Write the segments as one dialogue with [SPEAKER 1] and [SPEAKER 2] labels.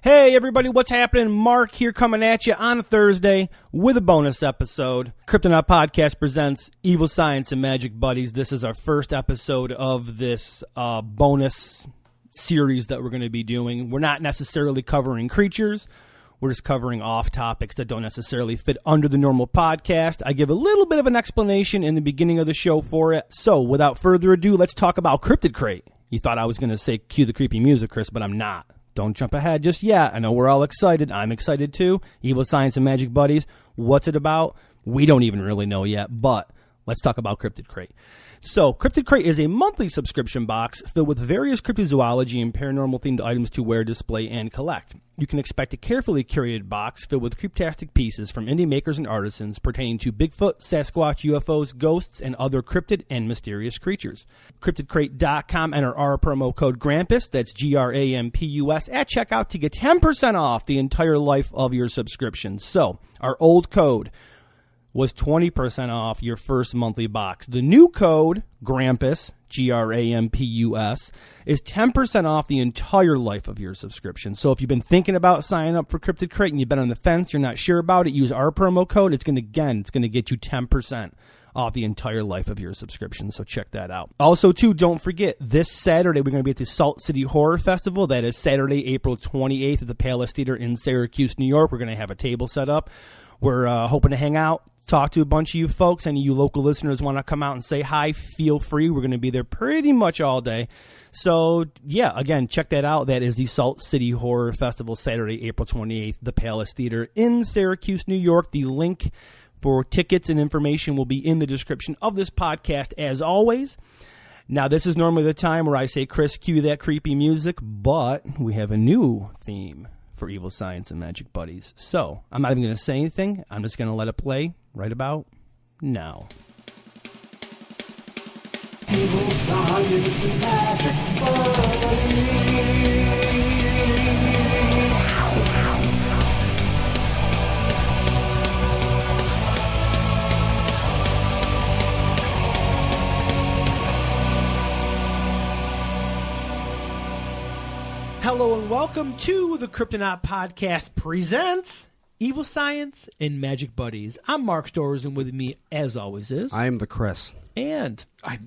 [SPEAKER 1] Hey everybody, what's happening? Mark here coming at you on a Thursday with a bonus episode. Cryptonaut Podcast presents Evil Science and Magic Buddies. This is our first episode of this bonus series that we're going to be doing. We're not necessarily covering creatures. We're just covering off topics that don't necessarily fit under the normal podcast. I give a little bit of an explanation in the beginning of the show for it. So without further ado, let's talk about Cryptid Crate. You thought I was going to say cue the creepy music, Chris, but I'm not. Don't jump ahead just yet. I know we're all excited. I'm excited too. Evil Science and Magic Buddies. What's it about? We don't even really know yet, but let's talk about Cryptid Crate. So, Cryptid Crate is a monthly subscription box filled with various cryptozoology and paranormal-themed items to wear, display, and collect. You can expect a carefully curated box filled with cryptastic pieces from indie makers and artisans pertaining to Bigfoot, Sasquatch, UFOs, ghosts, and other cryptid and mysterious creatures. CryptidCrate.com, enter our promo code GRAMPUS, that's GRAMPUS, at checkout to get 10% off the entire life of your subscription. So, our old code was 20% off your first monthly box. The new code, GRAMPUS, GRAMPUS, is 10% off the entire life of your subscription. So if you've been thinking about signing up for Cryptid Crate and you've been on the fence, you're not sure about it, use our promo code. It's going to get you 10% off the entire life of your subscription. So check that out. Also, too, don't forget, this Saturday we're going to be at the Salt City Horror Festival. That is Saturday, April 28th at the Palace Theater in Syracuse, New York. We're going to have a table set up. We're hoping to hang out, talk to a bunch of you folks. Any of you local listeners want to come out and say hi, feel free. We're going to be there pretty much all day. So, yeah, again, check that out. That is the Salt City Horror Festival, Saturday, April 28th, the Palace Theater in Syracuse, New York. The link for tickets and information will be in the description of this podcast, as always. Now, this is normally the time where I say, Chris, cue that creepy music, but we have a new theme for Evil Science and Magic Buddies. So, I'm not even going to say anything. I'm just going to let it play right about now.
[SPEAKER 2] Evil Science and Magic Buddies.
[SPEAKER 1] Hello and welcome to the Cryptonaut Podcast presents Evil Science and Magic Buddies. I'm Mark Storrs, and with me, as always, is...
[SPEAKER 3] I am the Chris.
[SPEAKER 1] And...
[SPEAKER 4] I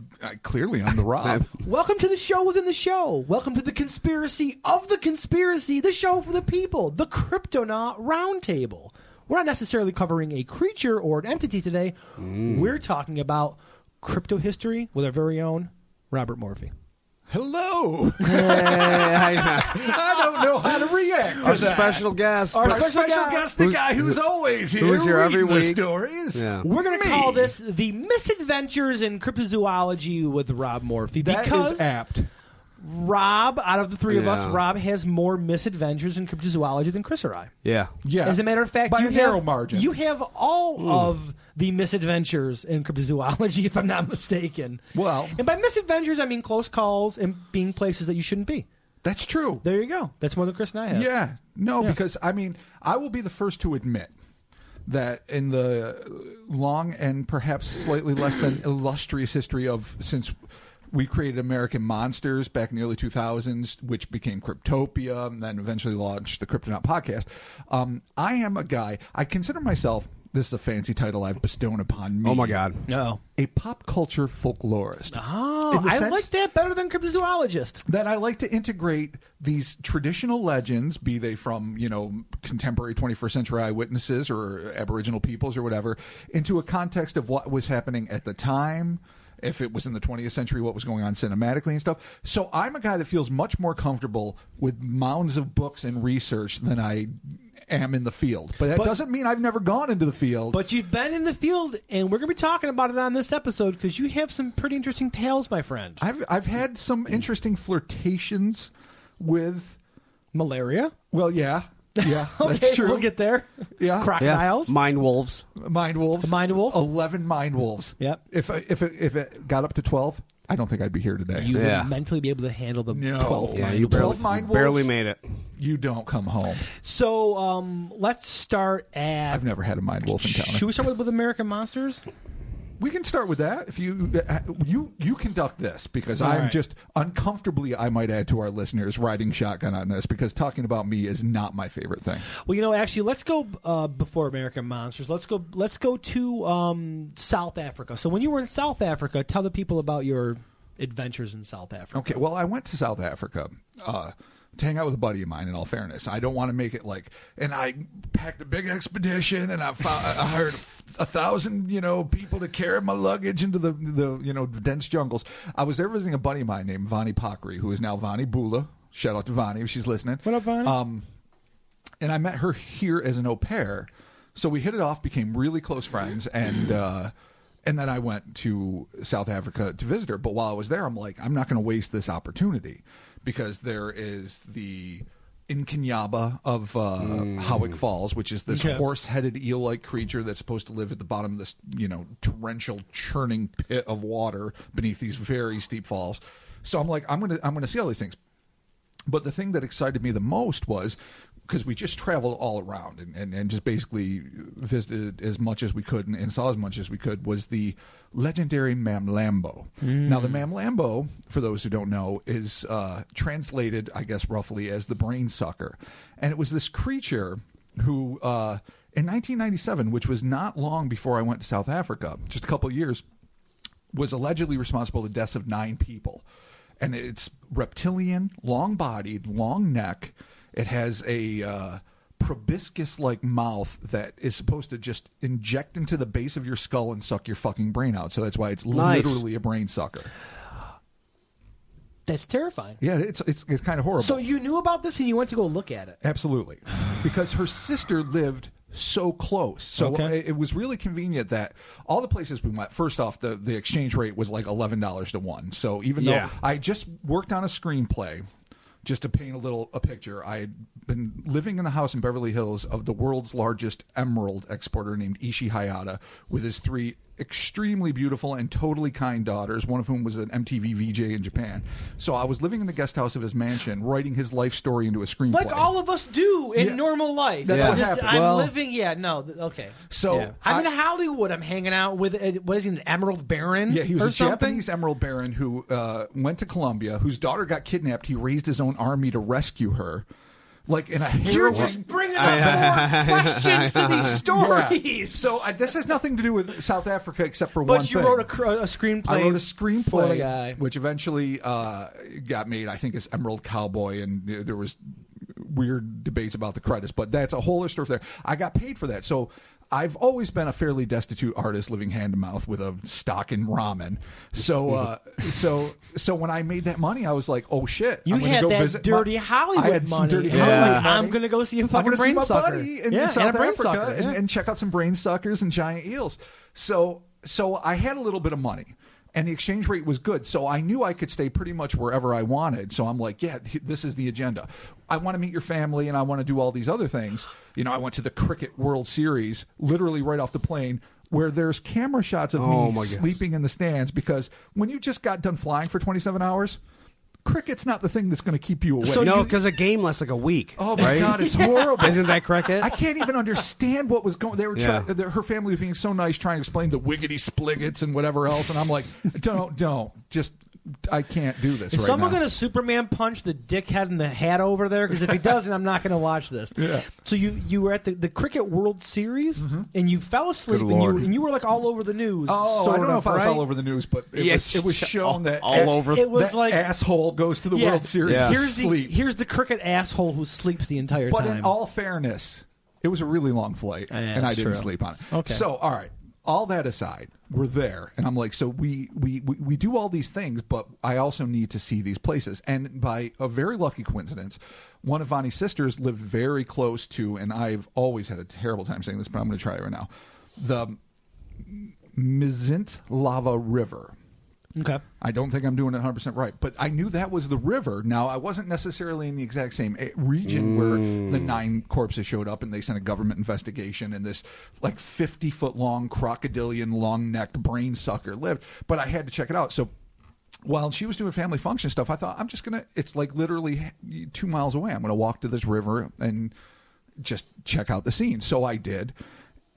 [SPEAKER 4] clearly I'm the Rob.
[SPEAKER 1] Welcome to the show within the show. Welcome to the conspiracy of the conspiracy, the show for the people, the Cryptonaut Roundtable. We're not necessarily covering a creature or an entity today. We're talking about crypto history with our very own Robert Morphy.
[SPEAKER 4] Hello.
[SPEAKER 3] I
[SPEAKER 4] don't know how to react to
[SPEAKER 3] our
[SPEAKER 4] that.
[SPEAKER 3] Special guest.
[SPEAKER 4] Our special guest, the guy who's always here,
[SPEAKER 3] who's here every
[SPEAKER 4] reading the
[SPEAKER 3] week.
[SPEAKER 4] stories.
[SPEAKER 3] Yeah.
[SPEAKER 1] We're going to call this the Misadventures in Cryptozoology with Rob Morphy.
[SPEAKER 4] That
[SPEAKER 1] because
[SPEAKER 4] is apt.
[SPEAKER 1] Rob, out of the three of us,
[SPEAKER 3] Yeah.
[SPEAKER 1] Rob has more misadventures in cryptozoology than Chris or I.
[SPEAKER 3] Yeah.
[SPEAKER 4] Yeah.
[SPEAKER 1] As a matter of fact,
[SPEAKER 4] by
[SPEAKER 1] you
[SPEAKER 4] a narrow
[SPEAKER 1] have,
[SPEAKER 4] margin.
[SPEAKER 1] You have all of the misadventures in cryptozoology, if I'm not mistaken.
[SPEAKER 4] Well,
[SPEAKER 1] and by misadventures, I mean close calls and being places that you shouldn't be.
[SPEAKER 4] that's true.
[SPEAKER 1] There you go. That's more than Chris and I have.
[SPEAKER 4] Yeah. No,
[SPEAKER 1] Yeah.
[SPEAKER 4] because I mean, I will be the first to admit that in the long and perhaps slightly less than illustrious history of since we created American Monsters back in the early 2000s, which became Cryptopia, and then eventually launched the Cryptonaut podcast. I am a guy, I consider myself, this is a fancy title I've bestowed upon me.
[SPEAKER 3] Oh, my God.
[SPEAKER 1] No.
[SPEAKER 4] A pop culture folklorist.
[SPEAKER 1] Oh,
[SPEAKER 4] In the
[SPEAKER 1] I
[SPEAKER 4] sense
[SPEAKER 1] like that better than cryptozoologist.
[SPEAKER 4] that I like to integrate these traditional legends, be they from, contemporary 21st century eyewitnesses or Aboriginal peoples or whatever, into a context of what was happening at the time. If it was in the 20th century, what was going on cinematically and stuff. So I'm a guy that feels much more comfortable with mounds of books and research than I am in the field. But that doesn't mean I've never gone into the field.
[SPEAKER 1] But you've been in the field, and we're going to be talking about it on this episode because you have some pretty interesting tales, my friend.
[SPEAKER 4] I've had some interesting flirtations with...
[SPEAKER 1] Malaria?
[SPEAKER 4] Well, yeah. Yeah,
[SPEAKER 1] Okay,
[SPEAKER 4] that's true.
[SPEAKER 1] we'll get there.
[SPEAKER 4] Yeah.
[SPEAKER 1] Crocodiles?
[SPEAKER 3] Mind wolves.
[SPEAKER 4] Mind wolves.
[SPEAKER 1] Mind wolf?
[SPEAKER 4] 11 mind wolves.
[SPEAKER 1] Yep.
[SPEAKER 4] If it got up to 12, I don't think I'd be here today.
[SPEAKER 1] You
[SPEAKER 3] Yeah.
[SPEAKER 1] would mentally be able to handle the 12th
[SPEAKER 3] Yeah,
[SPEAKER 1] mind
[SPEAKER 3] you
[SPEAKER 1] wolf.
[SPEAKER 3] barely,
[SPEAKER 4] 12 mind
[SPEAKER 3] barely
[SPEAKER 4] wolves?
[SPEAKER 3] made it.
[SPEAKER 4] You don't come home.
[SPEAKER 1] So let's start at...
[SPEAKER 4] I've never had a mind wolf encounter.
[SPEAKER 1] Should we start with American Monsters?
[SPEAKER 4] We can start with that. If you conduct this, because I'm
[SPEAKER 1] right.
[SPEAKER 4] just uncomfortably, I might add to our listeners, riding shotgun on this, because talking about me is not my favorite thing.
[SPEAKER 1] Well, actually, let's go before American Monsters. Let's go to South Africa. So when you were in South Africa, tell the people about your adventures in South Africa.
[SPEAKER 4] Okay, well, I went to South Africa to hang out with a buddy of mine, in all fairness. I don't want to make it like, and I packed a big expedition, and I hired 1,000, people to carry my luggage into the dense jungles. I was there visiting a buddy of mine named Vani Pakri, who is now Vani Bula. Shout out to Vani if she's listening.
[SPEAKER 1] What up, Vani?
[SPEAKER 4] And I met her here as an au pair. So we hit it off, became really close friends, and then I went to South Africa to visit her. But while I was there, I'm like, I'm not going to waste this opportunity, because there is the Yaba of Howick Falls, which is this horse-headed eel-like creature that's supposed to live at the bottom of this, torrential, churning pit of water beneath these very steep falls. So I'm like, I'm gonna see all these things. But the thing that excited me the most was, because we just traveled all around and just basically visited as much as we could and saw as much as we could, was the legendary Mamlambo. Now, the Mamlambo, for those who don't know, is translated, I guess, roughly as the brain sucker. And it was this creature who, in 1997, which was not long before I went to South Africa, just a couple of years, was allegedly responsible for the deaths of 9 people. And it's reptilian, long-bodied, long neck. It has a proboscis-like mouth that is supposed to just inject into the base of your skull and suck your fucking brain out. So that's why it's literally a brain sucker.
[SPEAKER 1] That's terrifying.
[SPEAKER 4] Yeah, it's kind of horrible.
[SPEAKER 1] So you knew about this and you went to go look at it?
[SPEAKER 4] Absolutely. Because her sister lived so close. So it was really convenient that all the places we went, first off, the exchange rate was like $11 to 1. So even though I just worked on a screenplay, just to paint a picture, I had been living in the house in Beverly Hills of the world's largest emerald exporter named Ishi Hayata, with his 3 extremely beautiful and totally kind daughters, one of whom was an MTV VJ in Japan. So I was living in the guest house of his mansion, writing his life story into a screenplay.
[SPEAKER 1] Like all of us do in normal life.
[SPEAKER 4] That's what happened.
[SPEAKER 1] I'm living, okay.
[SPEAKER 4] So
[SPEAKER 1] I'm in Hollywood. I'm hanging out with, what is he, an emerald baron?
[SPEAKER 4] Yeah, he was
[SPEAKER 1] a
[SPEAKER 4] Japanese emerald baron who went to Colombia, whose daughter got kidnapped. He raised his own army to rescue her. Like in a
[SPEAKER 1] You're just bringing up more questions to these stories.
[SPEAKER 4] Yeah. So this has nothing to do with South Africa except for one thing.
[SPEAKER 1] But you wrote a screenplay.
[SPEAKER 4] I wrote a screenplay
[SPEAKER 1] for the guy,
[SPEAKER 4] which eventually got made, I think, as Emerald Cowboy, and there was weird debates about the credits. But that's a whole other story there. I got paid for that. So I've always been a fairly destitute artist living hand to mouth with a stock in ramen. So so when I made that money, I was like, oh shit.
[SPEAKER 1] You had
[SPEAKER 4] go
[SPEAKER 1] that dirty Hollywood
[SPEAKER 4] I had
[SPEAKER 1] money.
[SPEAKER 4] Some dirty Hollywood money.
[SPEAKER 1] I'm going to go see a fucking
[SPEAKER 4] I'm
[SPEAKER 1] brain
[SPEAKER 4] see my
[SPEAKER 1] sucker.
[SPEAKER 4] buddy in South Africa and check out some brain suckers and giant eels. So I had a little bit of money. And the exchange rate was good, so I knew I could stay pretty much wherever I wanted. So I'm like, yeah, this is the agenda. I want to meet your family, and I want to do all these other things. I went to the Cricket World Series, literally right off the plane, where there's camera shots of me sleeping in the stands, because when you just got done flying for 27 hours... Cricket's not the thing that's going to keep you awake.
[SPEAKER 3] So no, because a game lasts like a week.
[SPEAKER 4] Oh my God, it's horrible.
[SPEAKER 3] Isn't that cricket?
[SPEAKER 4] I can't even understand what was going. They were her family was being so nice, trying to explain the wiggity spliggets and whatever else, and I'm like, don't, just. I can't do this.
[SPEAKER 1] Is someone going to Superman punch the dickhead in the hat over there? Because if he doesn't, I'm not going to watch this. Yeah. So you were at the Cricket World Series, and you fell asleep, and you were like all over the news.
[SPEAKER 4] Oh, I don't know if I was all over the news, but it was shown that
[SPEAKER 3] all over.
[SPEAKER 1] It was
[SPEAKER 4] that
[SPEAKER 1] like
[SPEAKER 4] asshole goes to the World Series to sleep.
[SPEAKER 1] Here's the cricket asshole who sleeps the entire time.
[SPEAKER 4] But in all fairness, it was a really long flight, and I didn't sleep on it.
[SPEAKER 1] Okay.
[SPEAKER 4] So all right. All that aside, we're there, and I'm like, so we do all these things, but I also need to see these places. And by a very lucky coincidence, one of Vani's sisters lived very close to, and I've always had a terrible time saying this, but I'm going to try it right now, the Misadventures River.
[SPEAKER 1] Okay.
[SPEAKER 4] I don't think I'm doing it 100% right, but I knew that was the river. Now, I wasn't necessarily in the exact same region where the 9 corpses showed up and they sent a government investigation and this like 50-foot-long crocodilian long-necked brain sucker lived, but I had to check it out. So while she was doing family function stuff, I thought, I'm just going to, it's like literally 2 miles away. I'm going to walk to this river and just check out the scene. So I did.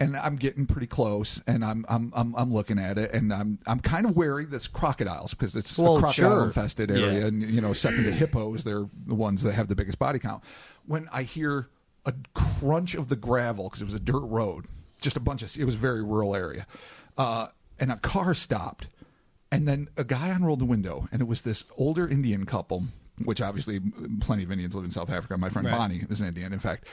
[SPEAKER 4] and I'm getting pretty close, and I'm looking at it, and I'm kind of wary that's crocodiles because it's a crocodile infested area, and second to hippos, they're the ones that have the biggest body count. When I hear a crunch of the gravel, because it was a dirt road, just a bunch of, it was a very rural area, and a car stopped, and then a guy unrolled the window, and it was this older Indian couple, which obviously plenty of Indians live in South Africa. My friend Bonnie is an Indian. In fact,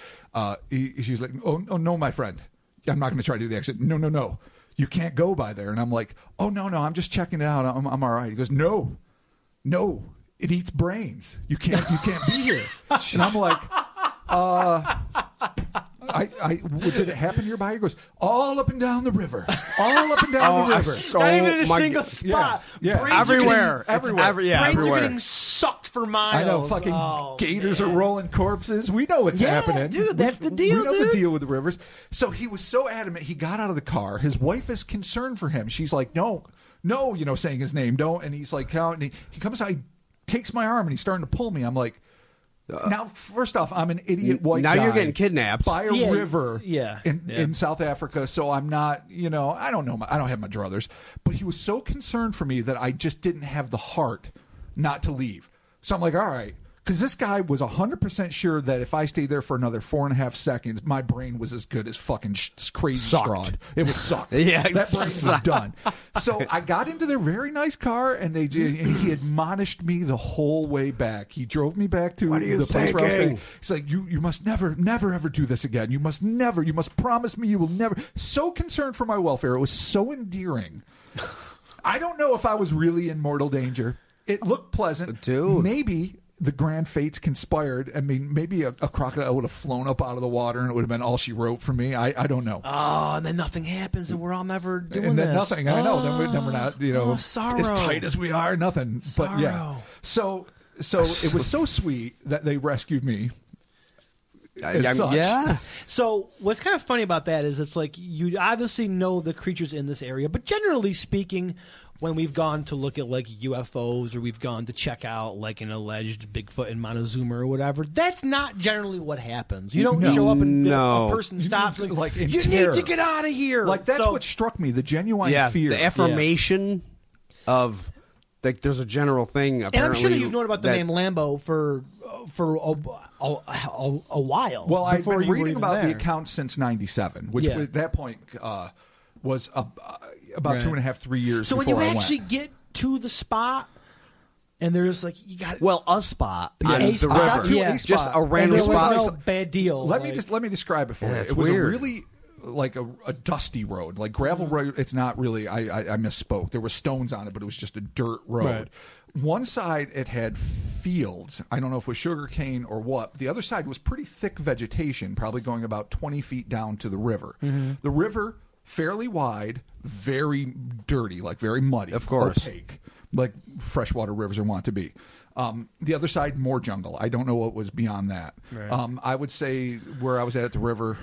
[SPEAKER 4] she's like, oh no, my friend, I'm not going to try to do the exit. No, you can't go by there. And I'm like, oh no, I'm just checking it out. I'm all right. He goes, no, it eats brains. You can't be here. And I'm like, did it happen nearby? He goes, all up and down the river. All up and down the river.
[SPEAKER 1] Not even in a single spot.
[SPEAKER 4] Yeah.
[SPEAKER 1] Brains
[SPEAKER 3] Everywhere.
[SPEAKER 1] Brains
[SPEAKER 3] Everywhere.
[SPEAKER 1] are getting sucked for miles.
[SPEAKER 4] I know, fucking gators are rolling corpses. We know what's happening.
[SPEAKER 1] Dude, that's the deal,
[SPEAKER 4] We know the deal with the rivers. So he was so adamant. He got out of the car. His wife is concerned for him. She's like, no, saying his name, don't. And he's like, and he comes out, he takes my arm, and he's starting to pull me. I'm like, now, first off, I'm an idiot white guy.
[SPEAKER 3] Now you're getting kidnapped
[SPEAKER 4] by a river
[SPEAKER 1] in
[SPEAKER 4] in South Africa, so I'm not, I don't know. I don't have my druthers. But he was so concerned for me that I just didn't have the heart not to leave. So I'm like, all right. Because this guy was 100% sure that if I stayed there for another 4.5 seconds, my brain was as good as fucking crazy straw. It was sucked.
[SPEAKER 3] Yeah,
[SPEAKER 4] that brain was done. So I got into their very nice car, and he admonished me the whole way back. He drove me back to the place where I was staying. He's like, you must never ever do this again. You must promise me you will never. So concerned for my welfare. It was so endearing. I don't know if I was really in mortal danger. It looked pleasant.
[SPEAKER 3] Dude.
[SPEAKER 4] Maybe the grand fates conspired. I mean, maybe a crocodile would have flown up out of the water, and it would have been all she wrote for me. I don't know.
[SPEAKER 1] Oh, and then nothing happens, and we're all never doing
[SPEAKER 4] and then
[SPEAKER 1] this.
[SPEAKER 4] Nothing. I know. Then we're not,
[SPEAKER 1] sorrow.
[SPEAKER 4] as tight as we are. Nothing.
[SPEAKER 1] Sorrow.
[SPEAKER 4] But yeah. So it was so sweet that they rescued me.
[SPEAKER 3] Yeah.
[SPEAKER 1] So what's kind of funny about that is it's like you obviously know the creatures in this area, but generally speaking, when we've gone to look at like UFOs or we've gone to check out like an alleged Bigfoot in Montezuma or whatever, that's not generally what happens. You don't show up and a person stops like you need to get out of here.
[SPEAKER 4] Like that's what struck me, the genuine fear.
[SPEAKER 3] The affirmation of like there's a general thing apparently.
[SPEAKER 1] And I'm sure that you've known about the name Lambo for a while.
[SPEAKER 4] Well, I've been reading about
[SPEAKER 1] there.
[SPEAKER 4] the account since '97, which at that point was about 2.5, 3 years.
[SPEAKER 1] So
[SPEAKER 4] before
[SPEAKER 1] when you
[SPEAKER 4] I
[SPEAKER 1] actually
[SPEAKER 4] went.
[SPEAKER 1] get to the spot, and there's like you got
[SPEAKER 3] a spot on
[SPEAKER 1] a
[SPEAKER 3] the
[SPEAKER 1] spot,
[SPEAKER 3] river, just a random
[SPEAKER 1] and there
[SPEAKER 3] spot.
[SPEAKER 1] was no bad deal.
[SPEAKER 4] Let me describe it for you. It was
[SPEAKER 3] weird.
[SPEAKER 4] a really like a dusty road, like gravel road. It's not really. I misspoke. There were stones on it, but it was just a dirt road.
[SPEAKER 1] Right.
[SPEAKER 4] One side it had fields. I don't know if it was sugarcane or what. The other side was pretty thick vegetation, probably going about 20 feet down to the river. Mm-hmm. The river, fairly wide, very dirty, like very muddy,
[SPEAKER 3] of course,
[SPEAKER 4] opaque, like freshwater rivers are wont to be. The other side, more jungle. I don't know what was beyond that. Right. I would say where I was at the river,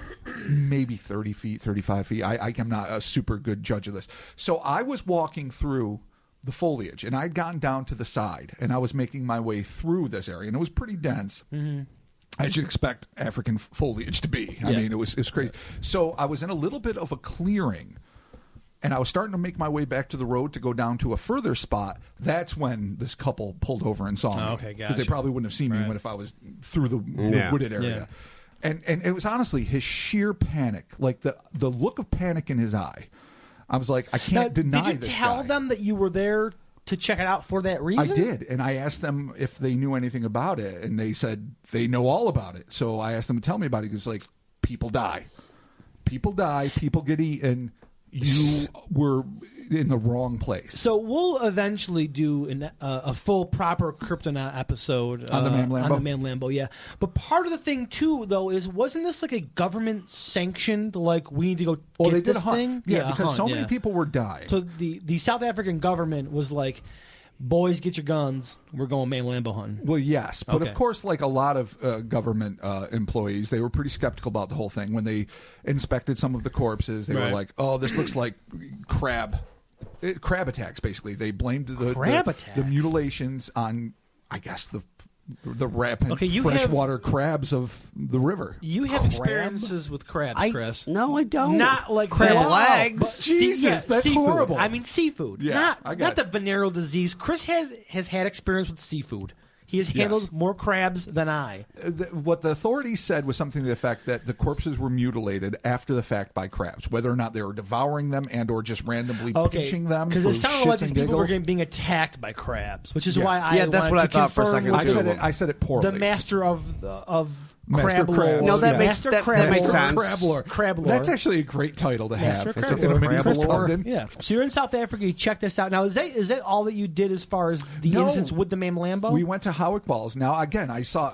[SPEAKER 4] maybe 30 feet, 35 feet. I'm not a super good judge of this. So I was walking through the foliage, and I'd gotten down to the side, and I was making my way through this area, and it was pretty dense. Mm-hmm. As you'd expect African foliage to be. I mean, it was crazy. So I was in a little bit of a clearing, and I was starting to make my way back to the road to go down to a further spot. That's when this couple pulled over and saw me.
[SPEAKER 1] Oh, okay,
[SPEAKER 4] because they probably wouldn't have seen me if I was through the wooded area. Yeah. And it was honestly his sheer panic, like the look of panic in his eye. I was like, I can't deny this.
[SPEAKER 1] Did you tell them that you were there to check it out for that reason?
[SPEAKER 4] I did, and I asked them if they knew anything about it, and they said they know all about it. So I asked them to tell me about it because, like, people die, people get eaten. You were in the wrong place.
[SPEAKER 1] So we'll eventually do a full proper Cryptonaut episode
[SPEAKER 4] on the Man Lambo.
[SPEAKER 1] On the Man Lambo, yeah. But part of the thing too, though, is wasn't this like a government sanctioned? Like we need to go get this thing?
[SPEAKER 4] Yeah, because so many people were dying.
[SPEAKER 1] So the South African government was like, boys, get your guns. We're going Man Lambo hunting.
[SPEAKER 4] Well, yes. But of course, like a lot of government employees, they were pretty skeptical about the whole thing. When they inspected some of the corpses, they were like, oh, this looks like crab attacks, basically. They blamed the mutilations on, I guess, the rampant
[SPEAKER 1] Okay, you
[SPEAKER 4] freshwater crabs of the river.
[SPEAKER 1] You have experiences with crabs, Chris.
[SPEAKER 3] No, I don't.
[SPEAKER 1] Not like
[SPEAKER 3] crab
[SPEAKER 1] that.
[SPEAKER 3] legs.
[SPEAKER 1] But
[SPEAKER 4] Jesus, that's
[SPEAKER 1] seafood.
[SPEAKER 4] horrible.
[SPEAKER 1] I mean seafood.
[SPEAKER 4] Yeah, I
[SPEAKER 1] not
[SPEAKER 4] get
[SPEAKER 1] the venereal disease. Chris has had experience with seafood. He has handled more crabs than I.
[SPEAKER 4] What the authorities said was something to the effect that the corpses were mutilated after the fact by crabs, whether or not they were devouring them and or just randomly pinching them.
[SPEAKER 1] Because
[SPEAKER 4] for
[SPEAKER 1] it sounded
[SPEAKER 4] shits
[SPEAKER 1] like these
[SPEAKER 4] and
[SPEAKER 1] people were
[SPEAKER 4] giggles.
[SPEAKER 1] being attacked by crabs, which is
[SPEAKER 4] Yeah.
[SPEAKER 1] why I
[SPEAKER 3] Yeah, that's
[SPEAKER 1] wanted
[SPEAKER 3] what I
[SPEAKER 1] to
[SPEAKER 3] thought for a
[SPEAKER 1] confirm
[SPEAKER 3] second,
[SPEAKER 1] with
[SPEAKER 3] too.
[SPEAKER 4] I said it poorly.
[SPEAKER 1] the master of
[SPEAKER 4] Master
[SPEAKER 1] crab lore.
[SPEAKER 4] Crabs.
[SPEAKER 3] No, that
[SPEAKER 4] Yeah.
[SPEAKER 3] makes
[SPEAKER 1] Master
[SPEAKER 3] that
[SPEAKER 1] crab
[SPEAKER 3] makes
[SPEAKER 1] lore.
[SPEAKER 3] sense.
[SPEAKER 4] Crab lore.
[SPEAKER 1] Crab lore.
[SPEAKER 4] That's actually a great title to have.
[SPEAKER 1] Master
[SPEAKER 4] It's
[SPEAKER 1] crab
[SPEAKER 4] in a
[SPEAKER 1] lore.
[SPEAKER 4] mini
[SPEAKER 3] Crab
[SPEAKER 4] Chris
[SPEAKER 3] lore.
[SPEAKER 4] Tubman.
[SPEAKER 1] Yeah. So you're in South Africa. You check this out. Now, is that all that you did as far as the
[SPEAKER 4] No.
[SPEAKER 1] instance with the Mame Lambo?
[SPEAKER 4] We went to Howick Falls. Now, again, I saw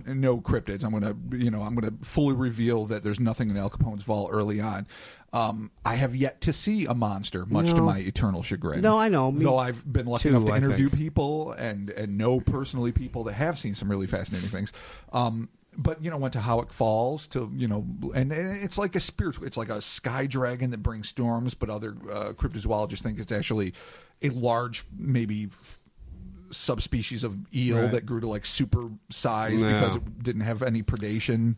[SPEAKER 4] no cryptids. I'm gonna fully reveal that there's nothing in Al Capone's vault early on. I have yet to see a monster, much to
[SPEAKER 3] No.
[SPEAKER 4] my eternal chagrin.
[SPEAKER 3] No, I know. Me
[SPEAKER 4] Though I've been lucky
[SPEAKER 3] too,
[SPEAKER 4] enough to
[SPEAKER 3] I
[SPEAKER 4] interview
[SPEAKER 3] think.
[SPEAKER 4] people and know personally people that have seen some really fascinating things. But went to Howick Falls to and it's like a spiritual. It's like a sky dragon that brings storms. But other cryptozoologists think it's actually a large, maybe subspecies of eel that grew to like super size because it didn't have any predation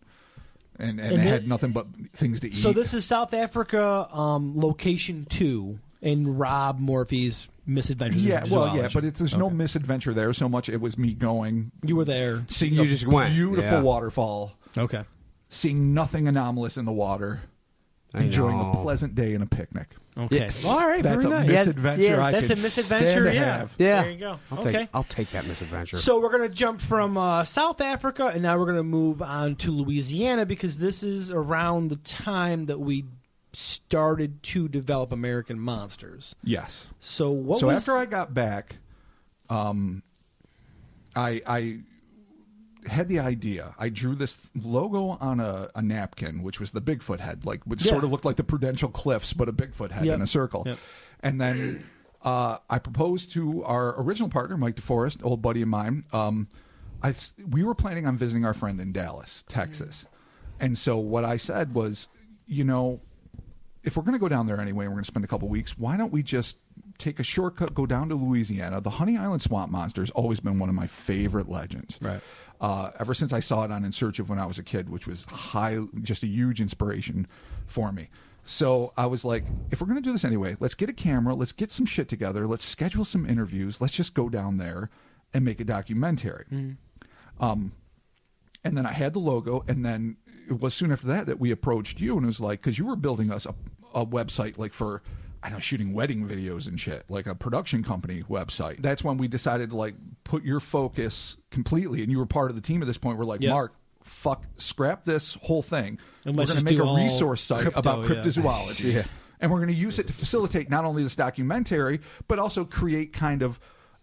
[SPEAKER 4] and it had nothing but things to eat.
[SPEAKER 1] So this is South Africa, location 2 in Rob Morphy's Misadventures.
[SPEAKER 4] yeah,
[SPEAKER 1] in
[SPEAKER 4] well,
[SPEAKER 1] Zoology.
[SPEAKER 4] but there's no misadventure there so much. It was me going,
[SPEAKER 1] You were there.
[SPEAKER 4] seeing
[SPEAKER 3] You
[SPEAKER 4] a
[SPEAKER 3] just went,
[SPEAKER 4] beautiful
[SPEAKER 3] yeah.
[SPEAKER 4] waterfall,
[SPEAKER 1] Okay.
[SPEAKER 4] seeing nothing anomalous in the water, enjoying a
[SPEAKER 3] know.
[SPEAKER 4] pleasant day and a picnic.
[SPEAKER 1] Okay.
[SPEAKER 3] Yes.
[SPEAKER 1] All right.
[SPEAKER 4] That's a
[SPEAKER 1] very nice.
[SPEAKER 4] misadventure.
[SPEAKER 3] Yeah,
[SPEAKER 4] I
[SPEAKER 1] That's
[SPEAKER 4] can
[SPEAKER 1] a misadventure.
[SPEAKER 4] stand to
[SPEAKER 1] Yeah.
[SPEAKER 4] have.
[SPEAKER 3] Yeah.
[SPEAKER 1] There you go.
[SPEAKER 3] I'll take that misadventure.
[SPEAKER 1] So we're going to jump from South Africa, and now we're going to move on to Louisiana because this is around the time that we started to develop American Monsters.
[SPEAKER 4] Yes.
[SPEAKER 1] So what
[SPEAKER 4] So
[SPEAKER 1] was...
[SPEAKER 4] after I got back, I had the idea. I drew this logo on a napkin, which was the Bigfoot head, which sort of looked like the Prudential Cliffs, but a Bigfoot head in a circle.
[SPEAKER 1] Yep.
[SPEAKER 4] And then I proposed to our original partner, Mike DeForest, old buddy of mine. We were planning on visiting our friend in Dallas, Texas. And so what I said was, if we're going to go down there anyway and we're going to spend a couple weeks, why don't we just take a shortcut, go down to Louisiana? The Honey Island Swamp Monster has always been one of my favorite legends.
[SPEAKER 1] Right.
[SPEAKER 4] Ever since I saw it on In Search of when I was a kid, which was just a huge inspiration for me. So I was like, if we're going to do this anyway, let's get a camera, let's get some shit together, let's schedule some interviews, let's just go down there and make a documentary. And then I had the logo, and then it was soon after that we approached you, and it was like, because you were building us a website like for, I don't know, shooting wedding videos and shit, like a production company website. That's when we decided to put your focus completely, and you were part of the team at this point. We're like,
[SPEAKER 1] Yep.
[SPEAKER 4] Mark, scrap this whole thing.
[SPEAKER 1] And
[SPEAKER 4] we're
[SPEAKER 1] let's
[SPEAKER 4] going to
[SPEAKER 1] just
[SPEAKER 4] make
[SPEAKER 1] do
[SPEAKER 4] a
[SPEAKER 1] all
[SPEAKER 4] resource site
[SPEAKER 1] crypto,
[SPEAKER 4] about
[SPEAKER 1] yeah.
[SPEAKER 4] cryptozoology.
[SPEAKER 3] Yeah.
[SPEAKER 4] And we're going to use it to facilitate not only this documentary, but also create kind of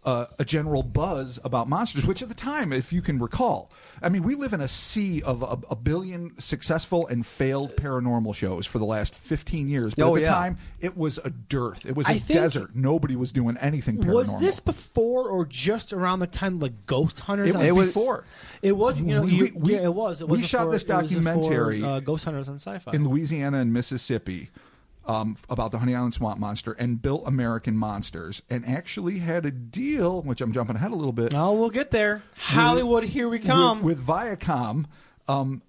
[SPEAKER 4] a general buzz about monsters, which at the time, if you can recall, I mean, we live in a sea of a billion successful and failed paranormal shows for the last 15 years. But at the time, it was a dearth. It was a desert. Nobody was doing anything paranormal.
[SPEAKER 1] Was this before or just around the time like Ghost Hunters?
[SPEAKER 4] It was before.
[SPEAKER 1] It was. It was. It was
[SPEAKER 4] we shot
[SPEAKER 1] before-
[SPEAKER 4] this
[SPEAKER 1] it was before,
[SPEAKER 4] documentary
[SPEAKER 1] Ghost Hunters on Sci-Fi.
[SPEAKER 4] in Louisiana and Mississippi about the Honey Island Swamp Monster and built American Monsters and actually had a deal, which I'm jumping ahead a little bit.
[SPEAKER 1] Oh, we'll get there. Hollywood, here we come.
[SPEAKER 4] With Viacom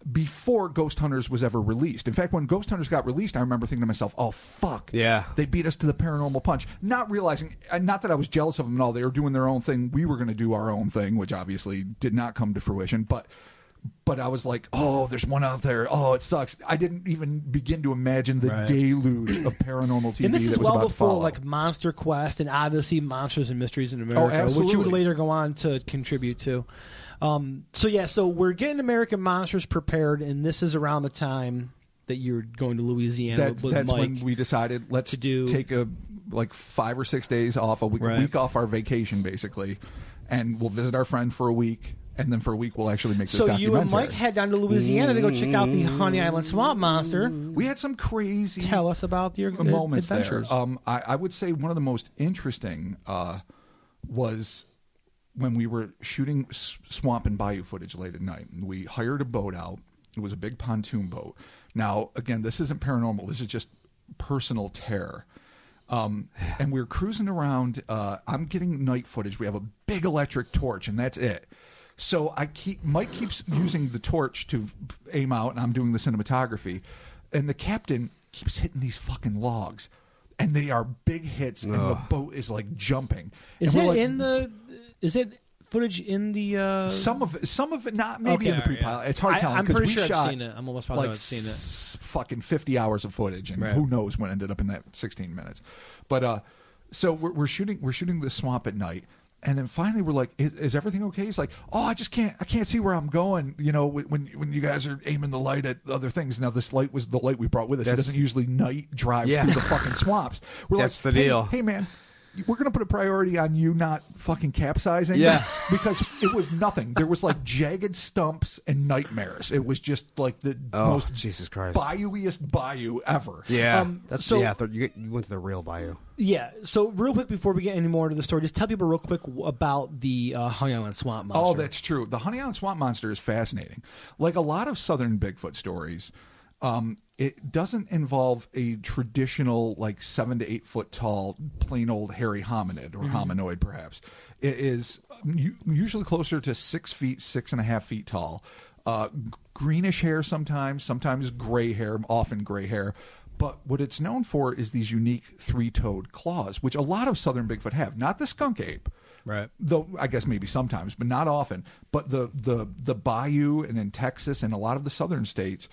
[SPEAKER 4] before Ghost Hunters was ever released. In fact, when Ghost Hunters got released, I remember thinking to myself, oh, fuck.
[SPEAKER 3] Yeah.
[SPEAKER 4] They beat us to the paranormal punch. Not realizing, not that I was jealous of them at all. They were doing their own thing. We were going to do our own thing, which obviously did not come to fruition. But I was like, oh, there's one out there. Oh, it sucks. I didn't even begin to imagine the deluge of paranormal TV
[SPEAKER 1] and this
[SPEAKER 4] that
[SPEAKER 1] is
[SPEAKER 4] was
[SPEAKER 1] well
[SPEAKER 4] about to
[SPEAKER 1] before
[SPEAKER 4] follow.
[SPEAKER 1] like Monster Quest and obviously Monsters and Mysteries in America, which you would
[SPEAKER 4] absolutely.
[SPEAKER 1] later go on to contribute to. So we're getting American Monsters prepared, and this is around the time that you're going to Louisiana with
[SPEAKER 4] That's
[SPEAKER 1] Mike.
[SPEAKER 4] when we decided let's take a 5 or 6 days off, a week off our vacation basically, and we'll visit our friend for a week. And then for a week, we'll actually make this
[SPEAKER 1] So
[SPEAKER 4] documentary.
[SPEAKER 1] you and Mike head down to Louisiana to go check out the Honey Island Swamp Monster.
[SPEAKER 4] We had some crazy
[SPEAKER 1] Tell us about your
[SPEAKER 4] moments
[SPEAKER 1] adventures.
[SPEAKER 4] there. I would say one of the most interesting was when we were shooting swamp and bayou footage late at night. We hired a boat out. It was a big pontoon boat. Now, again, this isn't paranormal. This is just personal terror. And we're cruising around. I'm getting night footage. We have a big electric torch, and that's it. So Mike keeps using the torch to aim out, and I'm doing the cinematography, and the captain keeps hitting these fucking logs, and they are big hits, and the boat is like jumping.
[SPEAKER 1] Is it footage in the?
[SPEAKER 4] Some of it, not maybe in the pre-pilot. It's hard telling.
[SPEAKER 1] I'm pretty sure
[SPEAKER 4] shot
[SPEAKER 1] I've seen it. I'm almost positive I've seen it.
[SPEAKER 4] Fucking 50 hours of footage, and who knows what ended up in that 16 minutes. But so we're shooting the swamp at night. And then finally we're like, is everything okay? He's like, oh, I can't see where I'm going. You know, when you guys are aiming the light at other things. Now this light was the light we brought with us. It doesn't usually night drive through the fucking swamps.
[SPEAKER 3] That's the deal.
[SPEAKER 4] Hey man, we're going to put a priority on you not fucking capsizing.
[SPEAKER 3] Yeah.
[SPEAKER 4] Because it was nothing. There was like jagged stumps and nightmares. It was just like the most
[SPEAKER 3] Jesus Christ
[SPEAKER 4] bayou-iest bayou ever.
[SPEAKER 3] Yeah. You went to the real bayou.
[SPEAKER 1] Yeah. So real quick before we get any more into the story, just tell people real quick about the Honey Island Swamp Monster.
[SPEAKER 4] Oh, that's true. The Honey Island Swamp Monster is fascinating. Like a lot of southern Bigfoot stories, it doesn't involve a traditional like 7 to 8 foot tall plain old hairy hominid or hominoid perhaps. It is usually closer to 6 feet, 6.5 feet tall. Greenish hair sometimes gray hair, often gray hair. But what it's known for is these unique 3-toed claws, which a lot of southern Bigfoot have. Not the skunk ape,
[SPEAKER 1] right?
[SPEAKER 4] Though I guess maybe sometimes, but not often. But the bayou and in Texas and a lot of the southern states,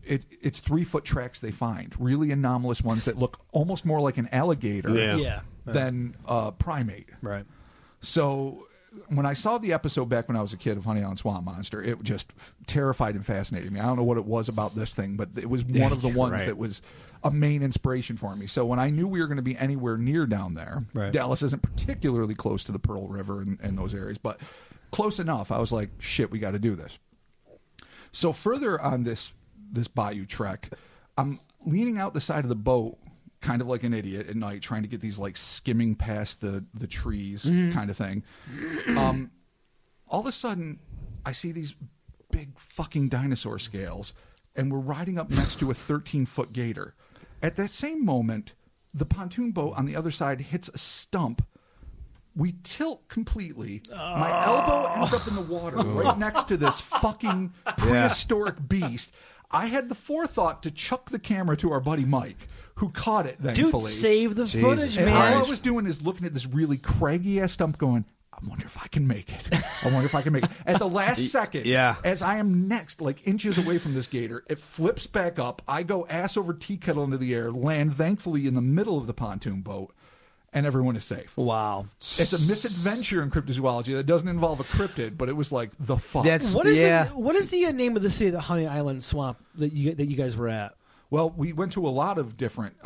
[SPEAKER 4] it's 3-foot tracks they find, really anomalous ones that look almost more like an alligator than a primate.
[SPEAKER 1] Right.
[SPEAKER 4] So when I saw the episode back when I was a kid of Honey Island Swamp Monster, it just terrified and fascinated me. I don't know what it was about this thing, but it was one of the ones that was a main inspiration for me. So when I knew we were going to be anywhere near down there, Dallas isn't particularly close to the Pearl River and those areas, but close enough, I was like, shit, we got to do this. So further on this bayou trek, I'm leaning out the side of the boat, kind of like an idiot at night, trying to get these like skimming past the trees kind of thing. All of a sudden, I see these big fucking dinosaur scales, and we're riding up next to a 13-foot gator. At that same moment, the pontoon boat on the other side hits a stump. We tilt completely. My elbow ends up in the water right next to this fucking prehistoric beast. I had the forethought to chuck the camera to our buddy Mike, who caught it, thankfully.
[SPEAKER 1] Dude, save the footage,
[SPEAKER 4] and
[SPEAKER 1] man.
[SPEAKER 4] all I was doing is looking at this really craggy-ass stump going, I wonder if I can make it. At the last second, as I am next, like inches away from this gator, it flips back up. I go ass over tea kettle into the air, land thankfully in the middle of the pontoon boat, and everyone is safe.
[SPEAKER 1] Wow.
[SPEAKER 4] It's a misadventure in cryptozoology that doesn't involve a cryptid, but it was like the fuck.
[SPEAKER 1] What is the name of the city, the Honey Island Swamp, that you guys were at?
[SPEAKER 4] Well, we went to a lot of different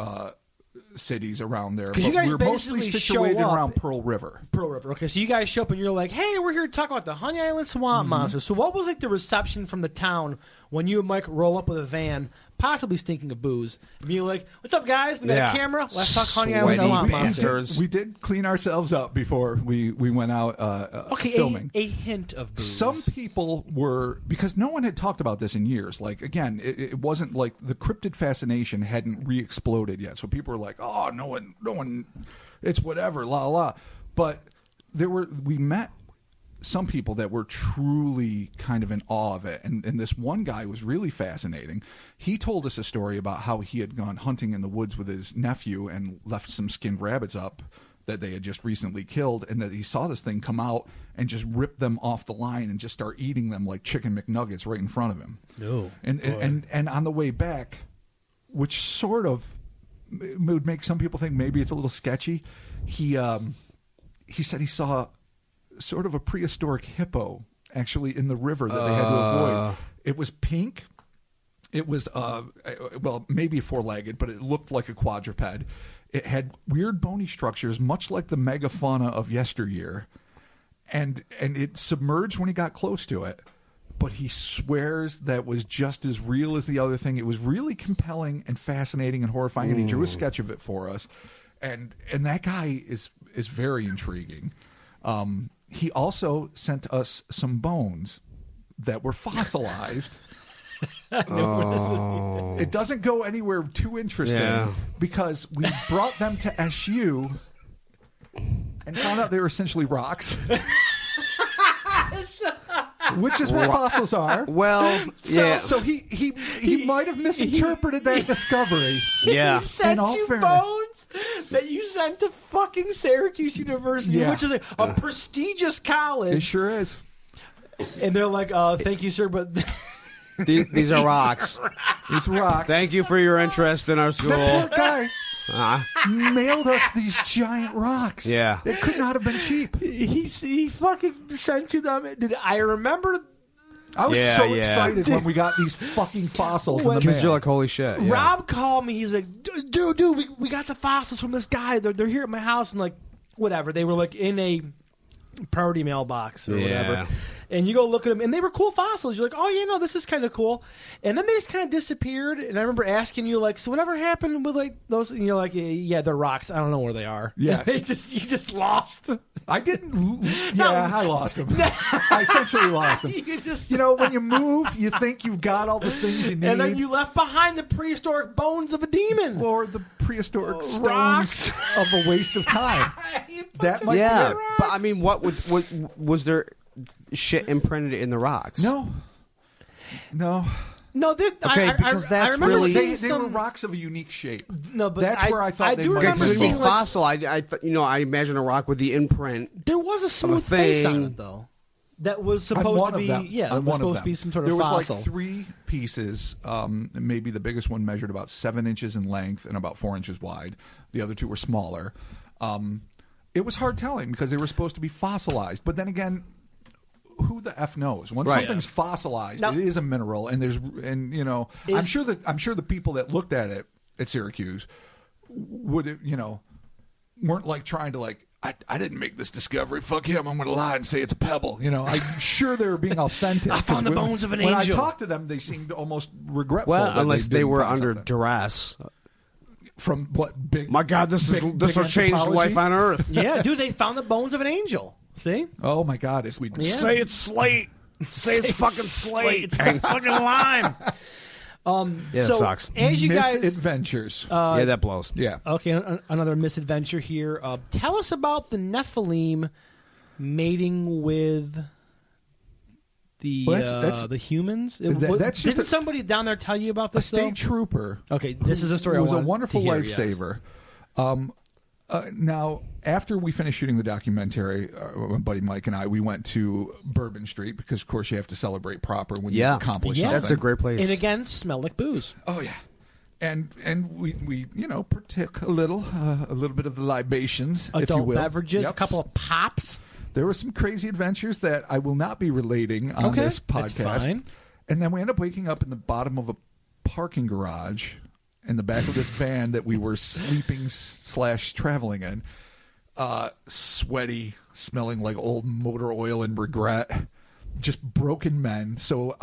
[SPEAKER 4] cities around there,
[SPEAKER 1] because you guys
[SPEAKER 4] we were mostly situated around Pearl River.
[SPEAKER 1] Okay, so you guys show up and you're like, "Hey, we're here to talk about the Honey Island Swamp Monster." So, what was like the reception from the town when you and Mike roll up with a van, possibly stinking of booze, and you're like, "What's up, guys? We got a camera. Let's talk Honey Island Swamp Monster."
[SPEAKER 4] We did clean ourselves up before we went out filming.
[SPEAKER 1] A hint of booze.
[SPEAKER 4] Some people were, because no one had talked about this in years. Like again, it wasn't like the cryptid fascination hadn't re-exploded yet. So people were like, "Oh, no one, it's whatever, la la." But we met some people that were truly kind of in awe of it, and this one guy was really fascinating. He told us a story about how he had gone hunting in the woods with his nephew and left some skinned rabbits up that they had just recently killed, and that he saw this thing come out and just rip them off the line and just start eating them like chicken McNuggets right in front of him. And on the way back, which sort of would make some people think maybe it's a little sketchy, he said he saw sort of a prehistoric hippo actually in the river that they had to avoid. It was pink. It was well, maybe 4-legged, but it looked like a quadruped. It had weird bony structures, much like the megafauna of yesteryear, and it submerged when he got close to it. But he swears that was just as real as the other thing. It was really compelling and fascinating and horrifying, and he drew a sketch of it for us. And that guy is very intriguing. He also sent us some bones that were fossilized. It doesn't go anywhere too interesting because we brought them to SU and found out they were essentially rocks. which is what fossils are.
[SPEAKER 3] Well, yeah.
[SPEAKER 4] So he might have misinterpreted that discovery.
[SPEAKER 3] Yeah.
[SPEAKER 1] He sent
[SPEAKER 4] In all
[SPEAKER 1] you
[SPEAKER 4] fairness.
[SPEAKER 1] bones that you sent to fucking Syracuse University,
[SPEAKER 4] Yeah.
[SPEAKER 1] which is a prestigious college.
[SPEAKER 4] It sure is.
[SPEAKER 1] And they're like, thank you, sir, but
[SPEAKER 3] These are rocks.
[SPEAKER 4] These rocks.
[SPEAKER 3] Thank you for your interest in our school.
[SPEAKER 4] That poor guy
[SPEAKER 3] Uh,
[SPEAKER 4] mailed us these giant rocks.
[SPEAKER 3] Yeah.
[SPEAKER 4] It could not have been cheap.
[SPEAKER 1] he fucking sent you them. Dude, I remember
[SPEAKER 4] I was
[SPEAKER 3] Yeah,
[SPEAKER 4] so
[SPEAKER 3] yeah.
[SPEAKER 4] excited when we got these fucking fossils in the
[SPEAKER 3] Because you're
[SPEAKER 4] mail.
[SPEAKER 3] like, holy shit. Yeah.
[SPEAKER 1] Rob called me. He's like, dude, we got the fossils from this guy. They're here at my house. And like, whatever. They were like in a priority mailbox or
[SPEAKER 3] Yeah.
[SPEAKER 1] whatever. And you go look at them, and they were cool fossils. You're like, oh, yeah, no, this is kind of cool. And then they just kind of disappeared. And I remember asking you, like, so whatever happened with like those? And you're like, yeah, they're rocks. I don't know where they are.
[SPEAKER 4] Yeah.
[SPEAKER 1] you just lost.
[SPEAKER 4] I didn't. Yeah, I lost them. I essentially lost them.
[SPEAKER 1] You just-
[SPEAKER 4] You know, when you move, you think you've got all the things you need.
[SPEAKER 1] and then you left behind the prehistoric bones of a demon.
[SPEAKER 4] or the prehistoric stones
[SPEAKER 1] Rocks.
[SPEAKER 4] of a waste of time.
[SPEAKER 1] You
[SPEAKER 4] That
[SPEAKER 1] fucking
[SPEAKER 4] might be
[SPEAKER 3] Yeah,
[SPEAKER 4] it.
[SPEAKER 3] but I mean, what was there shit imprinted in the rocks?
[SPEAKER 4] No.
[SPEAKER 1] No,
[SPEAKER 3] Okay, because that's
[SPEAKER 1] I remember
[SPEAKER 3] really-
[SPEAKER 1] seeing
[SPEAKER 4] They were
[SPEAKER 1] some.
[SPEAKER 4] rocks of a unique shape.
[SPEAKER 1] No, but
[SPEAKER 4] That's where I thought they
[SPEAKER 1] do
[SPEAKER 4] might
[SPEAKER 3] Okay,
[SPEAKER 1] remember
[SPEAKER 3] because
[SPEAKER 1] seeing
[SPEAKER 3] it'd be
[SPEAKER 1] like,
[SPEAKER 3] fossil. I imagine a rock with the imprint.
[SPEAKER 1] there was a smooth face on
[SPEAKER 3] thing.
[SPEAKER 1] it though. That was
[SPEAKER 4] I'm
[SPEAKER 1] supposed
[SPEAKER 4] one
[SPEAKER 1] to
[SPEAKER 4] of
[SPEAKER 1] be
[SPEAKER 4] them.
[SPEAKER 1] yeah. It
[SPEAKER 4] I'm
[SPEAKER 1] was
[SPEAKER 4] one of
[SPEAKER 1] supposed to
[SPEAKER 4] them.
[SPEAKER 1] be some sort of
[SPEAKER 4] there was
[SPEAKER 1] fossil.
[SPEAKER 4] like 3 pieces. Maybe the biggest one measured about 7 inches in length and about 4 inches wide. The other 2 were smaller. It was hard telling because they were supposed to be fossilized. But then again, who the F knows? Once
[SPEAKER 3] Right.
[SPEAKER 4] something's fossilized,
[SPEAKER 1] Now-
[SPEAKER 4] it is a mineral, and you know, I'm sure the people that looked at it at Syracuse would, you know, weren't like trying to like, I didn't make this discovery. Fuck him. I'm going to lie and say it's a pebble. You know, I'm sure they were being authentic.
[SPEAKER 1] I found the
[SPEAKER 4] When-
[SPEAKER 1] bones of an
[SPEAKER 4] when
[SPEAKER 1] angel.
[SPEAKER 4] I talked to them, they seemed almost regretful.
[SPEAKER 3] Well,
[SPEAKER 4] that
[SPEAKER 3] unless they
[SPEAKER 4] didn't
[SPEAKER 3] were
[SPEAKER 4] find
[SPEAKER 3] under
[SPEAKER 4] something.
[SPEAKER 3] duress.
[SPEAKER 4] From what big?
[SPEAKER 3] My God, this
[SPEAKER 4] big
[SPEAKER 3] will change
[SPEAKER 4] anthropology?
[SPEAKER 3] life on Earth.
[SPEAKER 1] Yeah, dude, they found the bones of an angel. See?
[SPEAKER 4] Oh my God! If we
[SPEAKER 3] Say it's slate. Say it's fucking slate.
[SPEAKER 1] It's fucking lime.
[SPEAKER 3] Yeah, it
[SPEAKER 1] so
[SPEAKER 3] sucks.
[SPEAKER 1] as you guys,
[SPEAKER 4] Misadventures.
[SPEAKER 3] Yeah, that blows.
[SPEAKER 4] Yeah.
[SPEAKER 1] okay, another misadventure here. Tell us about the Nephilim mating with the
[SPEAKER 4] Well, that's-
[SPEAKER 1] the humans.
[SPEAKER 4] that's just
[SPEAKER 1] Didn't
[SPEAKER 4] a-
[SPEAKER 1] somebody down there tell you about
[SPEAKER 4] A
[SPEAKER 1] this? though?
[SPEAKER 4] state trooper.
[SPEAKER 1] Okay, this is a story.
[SPEAKER 4] It was
[SPEAKER 1] I
[SPEAKER 4] a
[SPEAKER 1] wanted
[SPEAKER 4] wonderful
[SPEAKER 1] to hear, yes.
[SPEAKER 4] lifesaver. Now, after we finished shooting the documentary, my buddy Mike and I, we went to Bourbon Street because, of course, you have to celebrate proper when you accomplish
[SPEAKER 1] Yeah.
[SPEAKER 4] something.
[SPEAKER 3] That's a great place.
[SPEAKER 1] And again, smell like booze.
[SPEAKER 4] Oh yeah, and we you know partook a little bit of the libations, if you
[SPEAKER 1] Adult
[SPEAKER 4] will.
[SPEAKER 1] beverages,
[SPEAKER 4] Yep.
[SPEAKER 1] a couple of pops.
[SPEAKER 4] There were some crazy adventures that I will not be relating on
[SPEAKER 1] Okay,
[SPEAKER 4] this podcast.
[SPEAKER 1] that's fine.
[SPEAKER 4] And then we end up waking up in the bottom of a parking garage in the back of this van that we were sleeping / traveling in. Sweaty, smelling like old motor oil and regret. Just broken men. So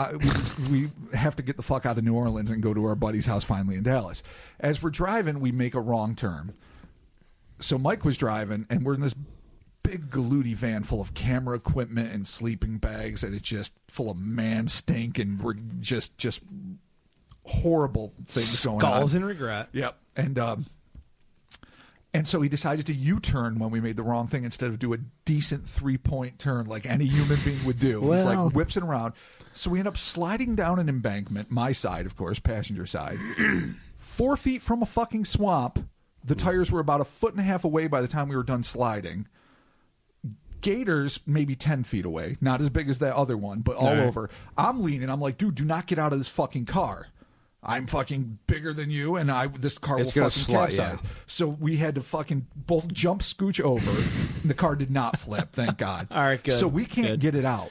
[SPEAKER 4] we have to get the fuck out of New Orleans and go to our buddy's house finally in Dallas. As we're driving, we make a wrong turn. So Mike was driving, and we're in this big galooty van full of camera equipment and sleeping bags, and it's just full of man stink, and we're just horrible things going on.
[SPEAKER 1] Skulls and regret.
[SPEAKER 4] Yep. And so he decided to U-turn when we made the wrong thing instead of do a decent 3-point turn like any human being would do. He's like whips it around. So we end up sliding down an embankment, my side, of course, passenger side, 4 feet from a fucking swamp. The tires were about 1.5 feet away by the time we were done sliding. Gators maybe 10 feet away, not as big as that other one, but all over. I'm leaning. I'm like, dude, do not get out of this fucking car. I'm fucking bigger than you, and this car will
[SPEAKER 3] gonna
[SPEAKER 4] fucking
[SPEAKER 3] slide,
[SPEAKER 4] capsize.
[SPEAKER 3] yeah.
[SPEAKER 4] So we had to fucking both jump, scooch over. And the car did not flip, thank God.
[SPEAKER 1] All right, good.
[SPEAKER 4] So we can't
[SPEAKER 1] Good.
[SPEAKER 4] get it out.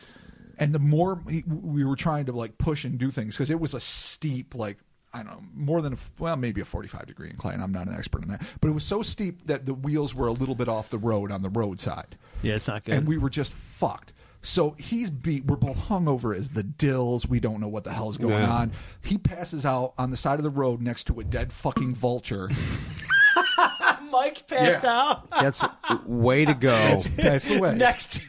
[SPEAKER 4] And the more we were trying to like push and do things, because it was a steep, like, I don't know, more than maybe a 45-degree incline. I'm not an expert in that, but it was so steep that the wheels were a little bit off the road on the roadside.
[SPEAKER 1] Yeah, it's not good.
[SPEAKER 4] And we were just fucked. So he's beat. We're both hungover as the dills. We don't know what the hell's going on. He passes out on the side of the road next to a dead fucking vulture.
[SPEAKER 1] Mike passed out
[SPEAKER 3] That's way to go.
[SPEAKER 4] Passed away.
[SPEAKER 1] next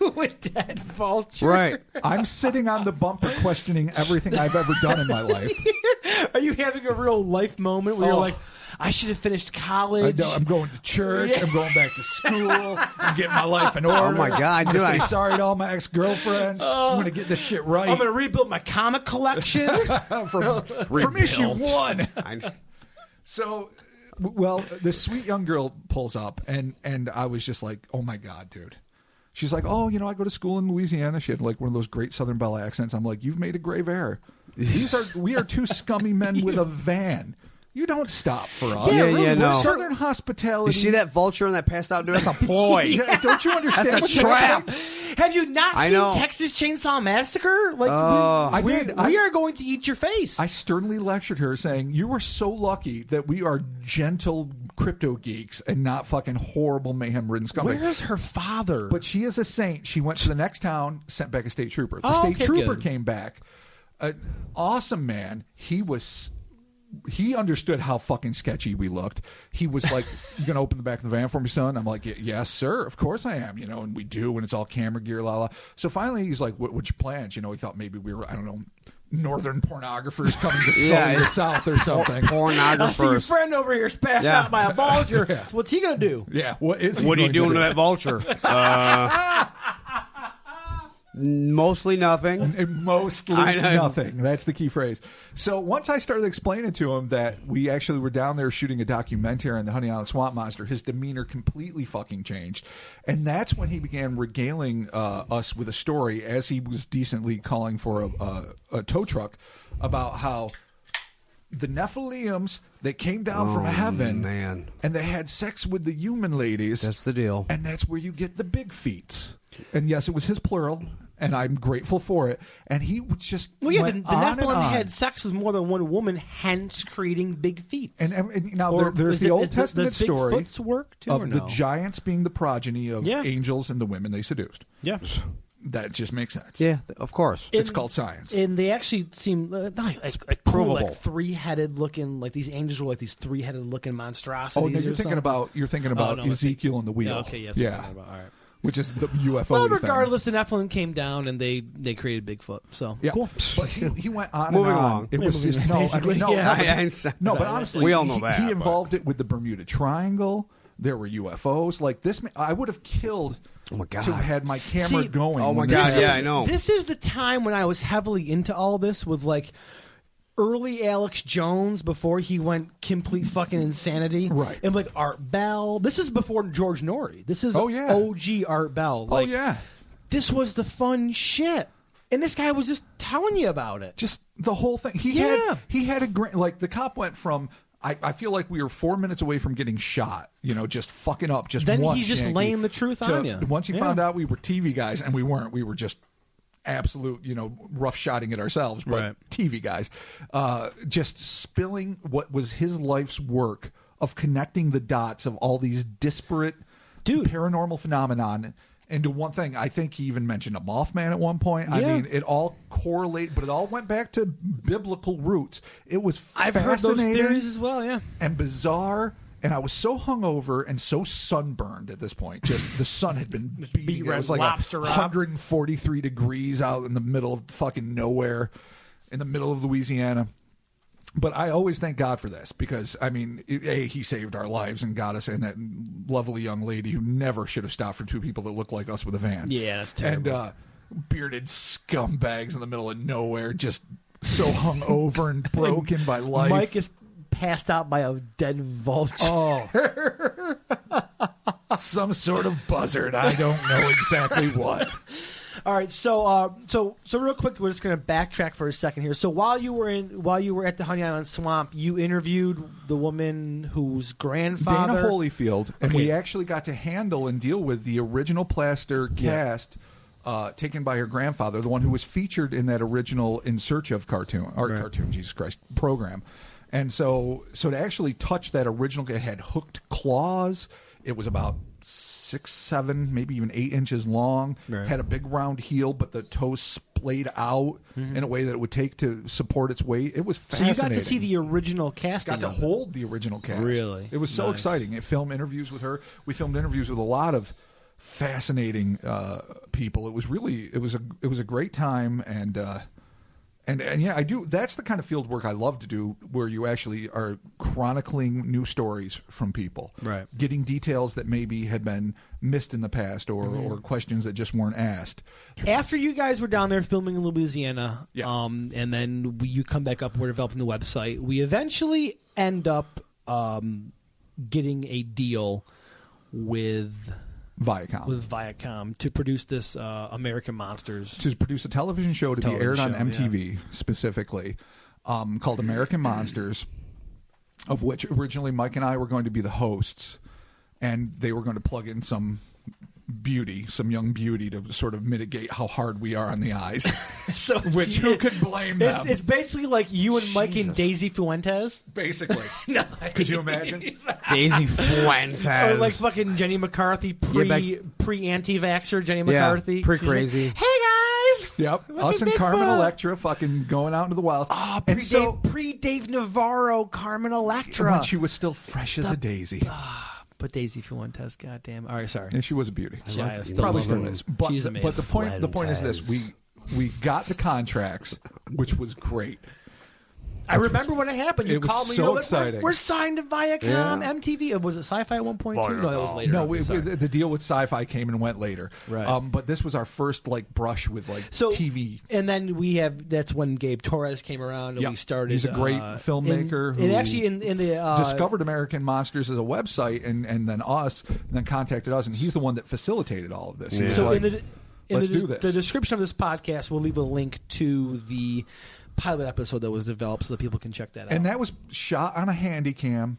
[SPEAKER 1] to a dead vulture.
[SPEAKER 3] Right.
[SPEAKER 4] I'm sitting on the bumper questioning everything I've ever done in my life.
[SPEAKER 1] Are you having a real life moment where you're
[SPEAKER 4] Oh.
[SPEAKER 1] like, I should have finished college.
[SPEAKER 4] I know, I'm going to church. I'm going back to school. I'm getting my life in order.
[SPEAKER 3] Oh, my God,
[SPEAKER 4] I'm going to
[SPEAKER 3] dude,
[SPEAKER 4] say sorry to all my ex-girlfriends. I'm going to get this shit right.
[SPEAKER 1] I'm going to rebuild my comic collection.
[SPEAKER 4] from issue 1.
[SPEAKER 3] I-
[SPEAKER 4] So, well, this sweet young girl pulls up, and I was just like, oh, my God, dude. She's like, oh, you know, I go to school in Louisiana. She had like one of those great Southern Belle accents. I'm like, you've made a grave error. We are two scummy men with a van. You don't stop for us.
[SPEAKER 3] Yeah, yeah,
[SPEAKER 4] We're
[SPEAKER 3] no.
[SPEAKER 4] Southern hospitality.
[SPEAKER 3] You see that vulture and that passed out dude? That's a ploy.
[SPEAKER 4] Yeah, don't you understand?
[SPEAKER 3] That's a
[SPEAKER 4] what's
[SPEAKER 3] trap.
[SPEAKER 4] happening?
[SPEAKER 1] Have you not
[SPEAKER 3] I
[SPEAKER 1] seen
[SPEAKER 3] know.
[SPEAKER 1] Texas Chainsaw Massacre? Like,
[SPEAKER 4] I
[SPEAKER 1] we
[SPEAKER 4] did.
[SPEAKER 1] are going to eat your face.
[SPEAKER 4] I sternly lectured her, saying, "You are so lucky that we are gentle crypto geeks and not fucking horrible mayhem-ridden scumbags."
[SPEAKER 1] Where's her father?
[SPEAKER 4] But she is a saint. She went to the next town, sent back a state trooper. The
[SPEAKER 1] Oh,
[SPEAKER 4] state
[SPEAKER 1] okay,
[SPEAKER 4] trooper
[SPEAKER 1] good.
[SPEAKER 4] came back. An awesome man. He understood how fucking sketchy we looked. He was like, "You gonna open the back of the van for me, son?" I'm like, "Yes, sir. Of course I am." You know, and we do, and it's all camera gear, la la. So finally, he's like, "What's your plans?" You know, he thought maybe we were, I don't know, northern pornographers coming to sully the South or something.
[SPEAKER 1] I see your
[SPEAKER 3] Pornographers.
[SPEAKER 1] friend over here is passed
[SPEAKER 3] Yeah.
[SPEAKER 1] out by a vulture.
[SPEAKER 4] Yeah.
[SPEAKER 1] What's he going to do?
[SPEAKER 4] Yeah, what is? he
[SPEAKER 3] What are you
[SPEAKER 4] going
[SPEAKER 3] doing to that vulture? Mostly nothing.
[SPEAKER 4] And mostly
[SPEAKER 3] I know.
[SPEAKER 4] nothing. That's the key phrase. So once I started explaining to him that we actually were down there shooting a documentary on the Honey Island Swamp Monster, his demeanor completely fucking changed. And that's when he began regaling us with a story, as he was decently calling for a tow truck, about how the Nephilims, they came down from heaven,
[SPEAKER 3] man.
[SPEAKER 4] and they had sex with the human ladies.
[SPEAKER 3] That's the deal.
[SPEAKER 4] And that's where you get the big feats. And yes, it was his plural, and I'm grateful for it. And he would just
[SPEAKER 1] Well, yeah, the
[SPEAKER 4] went on and
[SPEAKER 1] Nephilim
[SPEAKER 4] on.
[SPEAKER 1] had sex with more than one woman, hence creating big feet.
[SPEAKER 4] And now
[SPEAKER 1] Or
[SPEAKER 4] there's
[SPEAKER 1] is
[SPEAKER 4] the
[SPEAKER 1] it-
[SPEAKER 4] Old
[SPEAKER 1] is
[SPEAKER 4] Testament
[SPEAKER 1] does
[SPEAKER 4] story
[SPEAKER 1] Bigfoot's work too, or
[SPEAKER 4] of the
[SPEAKER 1] no?
[SPEAKER 4] giants being the progeny of
[SPEAKER 1] Yeah.
[SPEAKER 4] angels and the women they seduced.
[SPEAKER 1] Yeah.
[SPEAKER 4] That just makes sense.
[SPEAKER 3] Yeah, of course.
[SPEAKER 4] It's called science.
[SPEAKER 1] And they actually seem like cool,
[SPEAKER 3] provable.
[SPEAKER 1] like three-headed looking, like these angels were like these three-headed looking monstrosities.
[SPEAKER 4] Oh, no,
[SPEAKER 1] or
[SPEAKER 4] you're thinking
[SPEAKER 1] something.
[SPEAKER 4] about
[SPEAKER 1] no,
[SPEAKER 4] Ezekiel and the wheel.
[SPEAKER 1] Yeah, okay, yes, I'm thinking about, all right.
[SPEAKER 4] Which is the UFO.
[SPEAKER 1] Well,
[SPEAKER 4] thing.
[SPEAKER 1] regardless, the Nephilim came down and they created Bigfoot. So
[SPEAKER 4] Yeah.
[SPEAKER 1] cool.
[SPEAKER 4] But he went on
[SPEAKER 3] Moving
[SPEAKER 4] and on.
[SPEAKER 3] along.
[SPEAKER 4] It was
[SPEAKER 1] Yeah,
[SPEAKER 4] just
[SPEAKER 1] basically,
[SPEAKER 4] no,
[SPEAKER 1] yeah.
[SPEAKER 4] no, but honestly,
[SPEAKER 3] We all know that,
[SPEAKER 4] he
[SPEAKER 3] but-
[SPEAKER 4] involved it with the Bermuda Triangle. There were UFOs like this. I would have killed
[SPEAKER 3] Oh, my God.
[SPEAKER 4] to have had my camera
[SPEAKER 1] See,
[SPEAKER 4] going.
[SPEAKER 3] oh, my
[SPEAKER 4] when
[SPEAKER 3] God,
[SPEAKER 4] this
[SPEAKER 3] yeah,
[SPEAKER 4] happened.
[SPEAKER 3] I know.
[SPEAKER 1] This is the time when I was heavily into all this with like early Alex Jones before he went complete fucking insanity.
[SPEAKER 4] Right.
[SPEAKER 1] And like Art Bell. This is before George Norrie. This is
[SPEAKER 4] Oh, yeah.
[SPEAKER 1] OG Art Bell. Like,
[SPEAKER 4] Oh yeah.
[SPEAKER 1] this was the fun shit. And this guy was just telling you about it.
[SPEAKER 4] Just the whole thing. He had a great, like, the cop went from, I feel like we were 4 minutes away from getting shot, you know, just fucking up. Just
[SPEAKER 1] Then
[SPEAKER 4] once,
[SPEAKER 1] he's just
[SPEAKER 4] Yankee,
[SPEAKER 1] laying the truth
[SPEAKER 4] to-
[SPEAKER 1] on you.
[SPEAKER 4] Once he
[SPEAKER 1] Yeah.
[SPEAKER 4] found out we were TV guys, and we weren't, we were just absolute, you know, rough shotting it ourselves, but
[SPEAKER 1] Right.
[SPEAKER 4] TV guys, just spilling what was his life's work of connecting the dots of all these disparate paranormal phenomenon into one thing. I think he even mentioned a Mothman at one point. I
[SPEAKER 1] Yeah.
[SPEAKER 4] mean, it all correlated, but it all went back to biblical roots. It was
[SPEAKER 1] I've heard those
[SPEAKER 4] fascinating
[SPEAKER 1] theories as well, yeah.
[SPEAKER 4] and bizarre. And I was so hungover and so sunburned at this point. Just the sun had been beating.
[SPEAKER 1] beat
[SPEAKER 4] It
[SPEAKER 1] red
[SPEAKER 4] was like
[SPEAKER 1] lobster up.
[SPEAKER 4] 143 degrees out in the middle of fucking nowhere, in the middle of Louisiana. But I always thank God for this because, I mean, he saved our lives and got us, and that lovely young lady who never should have stopped for two people that look like us with a van.
[SPEAKER 1] Yeah, that's terrible.
[SPEAKER 4] And bearded scumbags in the middle of nowhere, just so hungover and broken by life.
[SPEAKER 1] Mike is passed out by a dead vulture.
[SPEAKER 4] Oh. Some sort of buzzard. I don't know exactly what.
[SPEAKER 1] All right, so real quick, we're just going to backtrack for a second here. So while you were at the Honey Island Swamp, you interviewed the woman whose grandfather,
[SPEAKER 4] Dana Holyfield, and
[SPEAKER 1] Okay.
[SPEAKER 4] we actually got to handle and deal with the original plaster cast taken by her grandfather, the one who was featured in that original In Search of cartoon, Jesus Christ, program. And so to actually touch that original, it had hooked claws. It was about 6, 7, maybe even 8 inches long.
[SPEAKER 1] Right.
[SPEAKER 4] Had a big round heel, but the toes splayed out in a way that it would take to support its weight. It was
[SPEAKER 1] So you
[SPEAKER 4] fascinating.
[SPEAKER 1] got to see the original casting.
[SPEAKER 4] Got to
[SPEAKER 1] of it.
[SPEAKER 4] hold the original cast.
[SPEAKER 1] Really?
[SPEAKER 4] It was so
[SPEAKER 1] Nice.
[SPEAKER 4] exciting. It filmed interviews with her. We filmed interviews with a lot of fascinating people. It was a great time, and And yeah, I do. That's the kind of field work I love to do, where you actually are chronicling new stories from people,
[SPEAKER 1] Right?
[SPEAKER 4] Getting details that maybe had been missed in the past, or questions that just weren't asked.
[SPEAKER 1] After you guys were down there filming in Louisiana,
[SPEAKER 4] Yeah.
[SPEAKER 1] and then you come back up, we're developing the website. We eventually end up getting a deal with Viacom to produce this American Monsters.
[SPEAKER 4] To produce a television show to be aired on MTV specifically, called American Monsters, of which originally Mike and I were going to be the hosts, and they were going to plug in some young beauty to sort of mitigate how hard we are on the eyes.
[SPEAKER 1] So
[SPEAKER 4] Which who could blame them?
[SPEAKER 1] It's basically like you and Mike and Daisy Fuentes.
[SPEAKER 4] Basically.
[SPEAKER 1] No,
[SPEAKER 4] Could you imagine?
[SPEAKER 3] Daisy Fuentes.
[SPEAKER 1] Or like fucking Jenny McCarthy, pre-anti-vaxxer Jenny McCarthy.
[SPEAKER 3] Pre-crazy.
[SPEAKER 1] Hey guys!
[SPEAKER 4] Yep.
[SPEAKER 1] Look
[SPEAKER 4] Us
[SPEAKER 1] at
[SPEAKER 4] and Carmen
[SPEAKER 1] Bigfoot.
[SPEAKER 4] Electra fucking going out into the wild.
[SPEAKER 1] Oh,
[SPEAKER 4] And so-
[SPEAKER 1] pre-Dave Navarro, Carmen Electra.
[SPEAKER 4] when she was still fresh as a daisy.
[SPEAKER 1] But Daisy Fuentes, goddamn. All right, sorry.
[SPEAKER 4] And she was a beauty.
[SPEAKER 1] I still
[SPEAKER 4] Probably
[SPEAKER 1] love
[SPEAKER 4] still
[SPEAKER 1] her.
[SPEAKER 4] is. But,
[SPEAKER 1] She's amazing.
[SPEAKER 4] but the point is this: we got the contracts, which was great.
[SPEAKER 1] I remember when it happened. You
[SPEAKER 4] It was
[SPEAKER 1] called me.
[SPEAKER 4] so
[SPEAKER 1] You're like,
[SPEAKER 4] exciting.
[SPEAKER 1] We're signed to Viacom,
[SPEAKER 3] Yeah.
[SPEAKER 1] MTV. Was it Sci-Fi at one point too? No, that was later.
[SPEAKER 4] No,
[SPEAKER 1] Okay, sorry.
[SPEAKER 4] the deal with Sci-Fi came and went later.
[SPEAKER 1] Right.
[SPEAKER 4] But this was our first brush with TV.
[SPEAKER 1] And then we have. That's when Gabe Torres came around, and
[SPEAKER 4] Yep.
[SPEAKER 1] we started.
[SPEAKER 4] He's a great filmmaker
[SPEAKER 1] and
[SPEAKER 4] who
[SPEAKER 1] actually, in the
[SPEAKER 4] discovered American Monsters as a website, and then us, and then contacted us, and he's the one that facilitated all of this. He was
[SPEAKER 1] So
[SPEAKER 4] like,
[SPEAKER 1] in
[SPEAKER 4] let's do this.
[SPEAKER 1] the description of this podcast, we'll leave a link to the pilot episode that was developed so that people can check that out.
[SPEAKER 4] And that was shot on a Handycam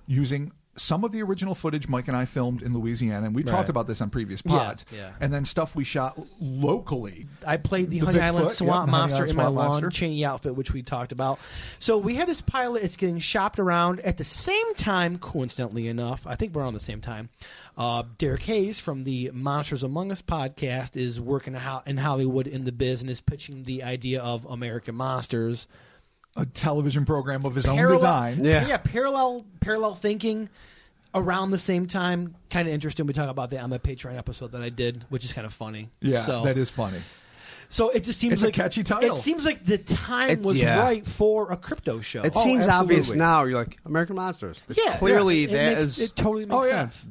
[SPEAKER 4] using some of the original footage Mike and I filmed in Louisiana, and we talked about this on previous pods.
[SPEAKER 1] yeah.
[SPEAKER 4] And then stuff we shot locally.
[SPEAKER 1] I played the
[SPEAKER 4] The
[SPEAKER 1] Honey
[SPEAKER 4] Bigfoot,
[SPEAKER 1] Island Swamp
[SPEAKER 4] yep, the Honey
[SPEAKER 1] Monster
[SPEAKER 4] Island
[SPEAKER 1] in my
[SPEAKER 4] Swamp
[SPEAKER 1] long
[SPEAKER 4] Monster.
[SPEAKER 1] chainy outfit, which we talked about. So we have this pilot. It's getting shopped around at the same time, coincidentally enough. I think we're on the same time. Derek Hayes from the Monsters Among Us podcast is working in Hollywood in the biz and is pitching the idea of American Monsters.
[SPEAKER 4] A television program of his own design.
[SPEAKER 3] Yeah.
[SPEAKER 1] Parallel thinking around the same time. Kind of interesting. We talk about that on the Patreon episode that I did, which is kind of funny.
[SPEAKER 4] Yeah,
[SPEAKER 1] so,
[SPEAKER 4] that is funny.
[SPEAKER 1] So it just seems
[SPEAKER 4] It's a
[SPEAKER 1] like
[SPEAKER 4] catchy title.
[SPEAKER 1] It seems like the time was
[SPEAKER 3] yeah.
[SPEAKER 1] right for a crypto show.
[SPEAKER 3] It seems obvious
[SPEAKER 4] absolutely.
[SPEAKER 3] now. You're like, American Monsters.
[SPEAKER 1] yeah,
[SPEAKER 3] Clearly,
[SPEAKER 1] yeah.
[SPEAKER 3] it
[SPEAKER 1] It totally makes sense.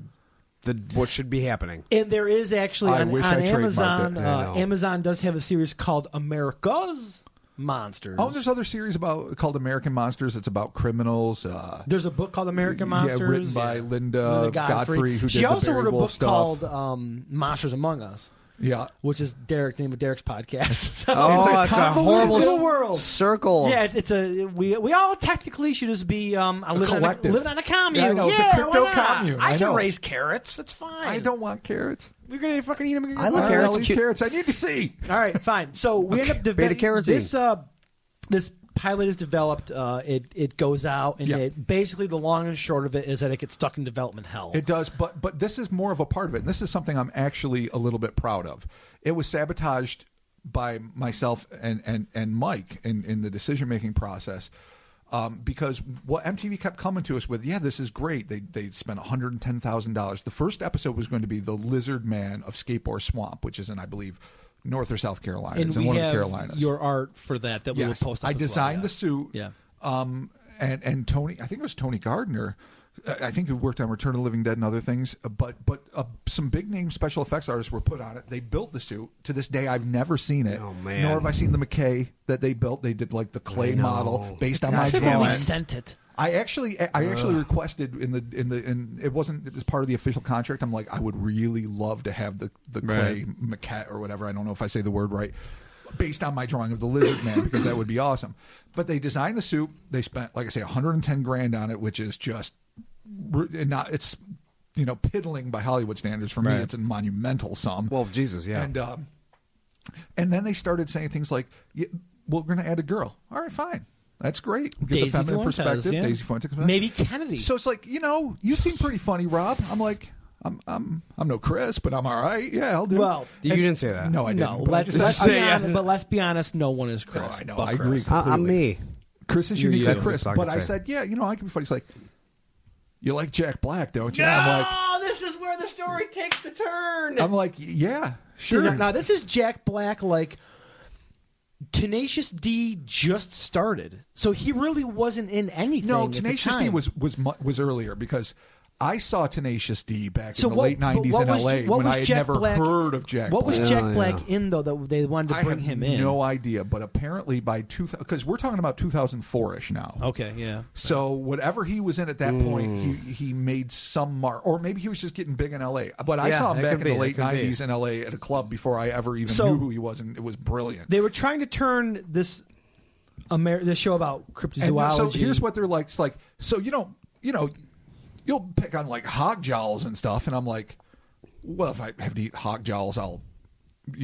[SPEAKER 3] what should be happening.
[SPEAKER 1] And there is actually
[SPEAKER 4] I
[SPEAKER 1] on
[SPEAKER 4] wish I trademarked
[SPEAKER 1] Amazon.
[SPEAKER 4] it.
[SPEAKER 3] I know.
[SPEAKER 1] Amazon does have a series called America's Monsters.
[SPEAKER 4] Oh, there's other series called American Monsters. It's about criminals.
[SPEAKER 1] There's a book called American Monsters.
[SPEAKER 4] Yeah, written by Linda Godfrey, who
[SPEAKER 1] she
[SPEAKER 4] did
[SPEAKER 1] also
[SPEAKER 4] the Barry
[SPEAKER 1] wrote a book
[SPEAKER 4] Wolf stuff.
[SPEAKER 1] called Monsters Among Us,
[SPEAKER 4] Yeah.
[SPEAKER 1] which is the name of Derek's podcast. So
[SPEAKER 3] Oh,
[SPEAKER 4] It's a
[SPEAKER 3] it's a
[SPEAKER 4] convoluted
[SPEAKER 3] horrible
[SPEAKER 4] little world.
[SPEAKER 3] circle.
[SPEAKER 1] yeah, it's a we all technically should just be living
[SPEAKER 4] collective.
[SPEAKER 1] on a commune.
[SPEAKER 4] Yeah, I know, the
[SPEAKER 1] yeah,
[SPEAKER 4] crypto
[SPEAKER 1] why not?
[SPEAKER 4] commune.
[SPEAKER 1] I
[SPEAKER 4] I
[SPEAKER 1] can
[SPEAKER 4] know.
[SPEAKER 1] raise carrots. That's fine.
[SPEAKER 4] I don't want carrots.
[SPEAKER 1] We're gonna fucking eat them.
[SPEAKER 3] I love
[SPEAKER 4] All
[SPEAKER 3] carrots.
[SPEAKER 4] I'll eat
[SPEAKER 3] Cute.
[SPEAKER 4] carrots. I need to see.
[SPEAKER 1] All right, fine. So we end up
[SPEAKER 3] beta carotene.
[SPEAKER 1] This pilot is developed. It goes out, and
[SPEAKER 4] Yeah.
[SPEAKER 1] it basically the long and short of it is that it gets stuck in development hell.
[SPEAKER 4] It does, but this is more of a part of it, and this is something I'm actually a little bit proud of. It was sabotaged by myself and Mike in the decision-making process, because what MTV kept coming to us with, this is great. They spent $110,000. The first episode was going to be the Lizardman of Scape or Swamp, which is in, I believe, North or South Carolina.
[SPEAKER 1] and
[SPEAKER 4] It's in
[SPEAKER 1] we
[SPEAKER 4] one of the
[SPEAKER 1] have
[SPEAKER 4] Carolinas.
[SPEAKER 1] your art for that we will
[SPEAKER 4] Yes.
[SPEAKER 1] post. Up
[SPEAKER 4] I
[SPEAKER 1] as well,
[SPEAKER 4] designed
[SPEAKER 1] yeah.
[SPEAKER 4] the suit.
[SPEAKER 1] Yeah.
[SPEAKER 4] And Tony, I think it was Tony Gardner. I think who worked on Return of the Living Dead and other things. But some big name special effects artists were put on it. They built the suit. To this day, I've never seen it.
[SPEAKER 3] Oh, man.
[SPEAKER 4] Nor have I seen the McKay that they built. They did like the clay model based on my
[SPEAKER 1] I've only
[SPEAKER 4] drawing.
[SPEAKER 1] sent it.
[SPEAKER 4] I actually requested in it was part of the official contract. I'm like, I would really love to have the clay maquette or whatever. I don't know if I say the word right, based on my drawing of the Lizardman, because that would be awesome. But they designed the suit. They spent, like I say, $110,000 on it, which is just it's piddling by Hollywood standards. For me, it's a monumental sum.
[SPEAKER 3] Well, Jesus, yeah.
[SPEAKER 4] And then they started saying things like, we're going to add a girl. All right, fine. That's great. Get
[SPEAKER 1] Daisy
[SPEAKER 4] the feminine
[SPEAKER 1] Fuentes,
[SPEAKER 4] perspective.
[SPEAKER 1] yeah.
[SPEAKER 4] Daisy Fuentes.
[SPEAKER 1] Maybe Kennedy.
[SPEAKER 4] So it's like, you seem pretty funny, Rob. I'm like, I'm no Chris, but I'm all right. Yeah, I'll do.
[SPEAKER 1] Well,
[SPEAKER 3] you didn't say that.
[SPEAKER 4] No, I didn't.
[SPEAKER 1] no.
[SPEAKER 4] but I
[SPEAKER 1] Let's
[SPEAKER 4] just-
[SPEAKER 1] be honest. But let's be honest. No one is Chris.
[SPEAKER 4] No, I know.
[SPEAKER 1] but
[SPEAKER 4] I agree.
[SPEAKER 1] Chris.
[SPEAKER 3] I'm
[SPEAKER 4] completely.
[SPEAKER 3] me.
[SPEAKER 4] Chris is
[SPEAKER 1] You're
[SPEAKER 4] uniquely
[SPEAKER 1] you.
[SPEAKER 4] Chris.
[SPEAKER 3] That's all I
[SPEAKER 4] But
[SPEAKER 3] can
[SPEAKER 4] I
[SPEAKER 3] say.
[SPEAKER 4] said, I can be funny. He's like, you like Jack Black, don't you?
[SPEAKER 1] This is where the story takes the turn.
[SPEAKER 4] I'm like, yeah, sure.
[SPEAKER 1] Now this is Jack Black, like Tenacious D just started, so he really wasn't in anything.
[SPEAKER 4] No,
[SPEAKER 1] at the
[SPEAKER 4] Tenacious D
[SPEAKER 1] time.
[SPEAKER 4] was earlier because I saw Tenacious D back
[SPEAKER 1] So
[SPEAKER 4] in the late 90s in L.A. when I had never heard of Jack
[SPEAKER 1] What
[SPEAKER 4] Black.
[SPEAKER 1] was Jack Black in, though, that they wanted to bring him in?
[SPEAKER 4] No idea, but apparently by because we're talking about 2004-ish now.
[SPEAKER 1] Okay, yeah.
[SPEAKER 4] So whatever he was in at that point, he made some mark, or maybe he was just getting big in L.A. But I saw him back in the late 90s in L.A. at a club before I ever even knew who he was, and it was brilliant.
[SPEAKER 1] They were trying to turn this show about cryptozoology.
[SPEAKER 4] So here's what they're like. It's like, so you don't, you'll pick on like hog jowls and stuff, and I'm like, well, if I have to eat hog jowls, I'll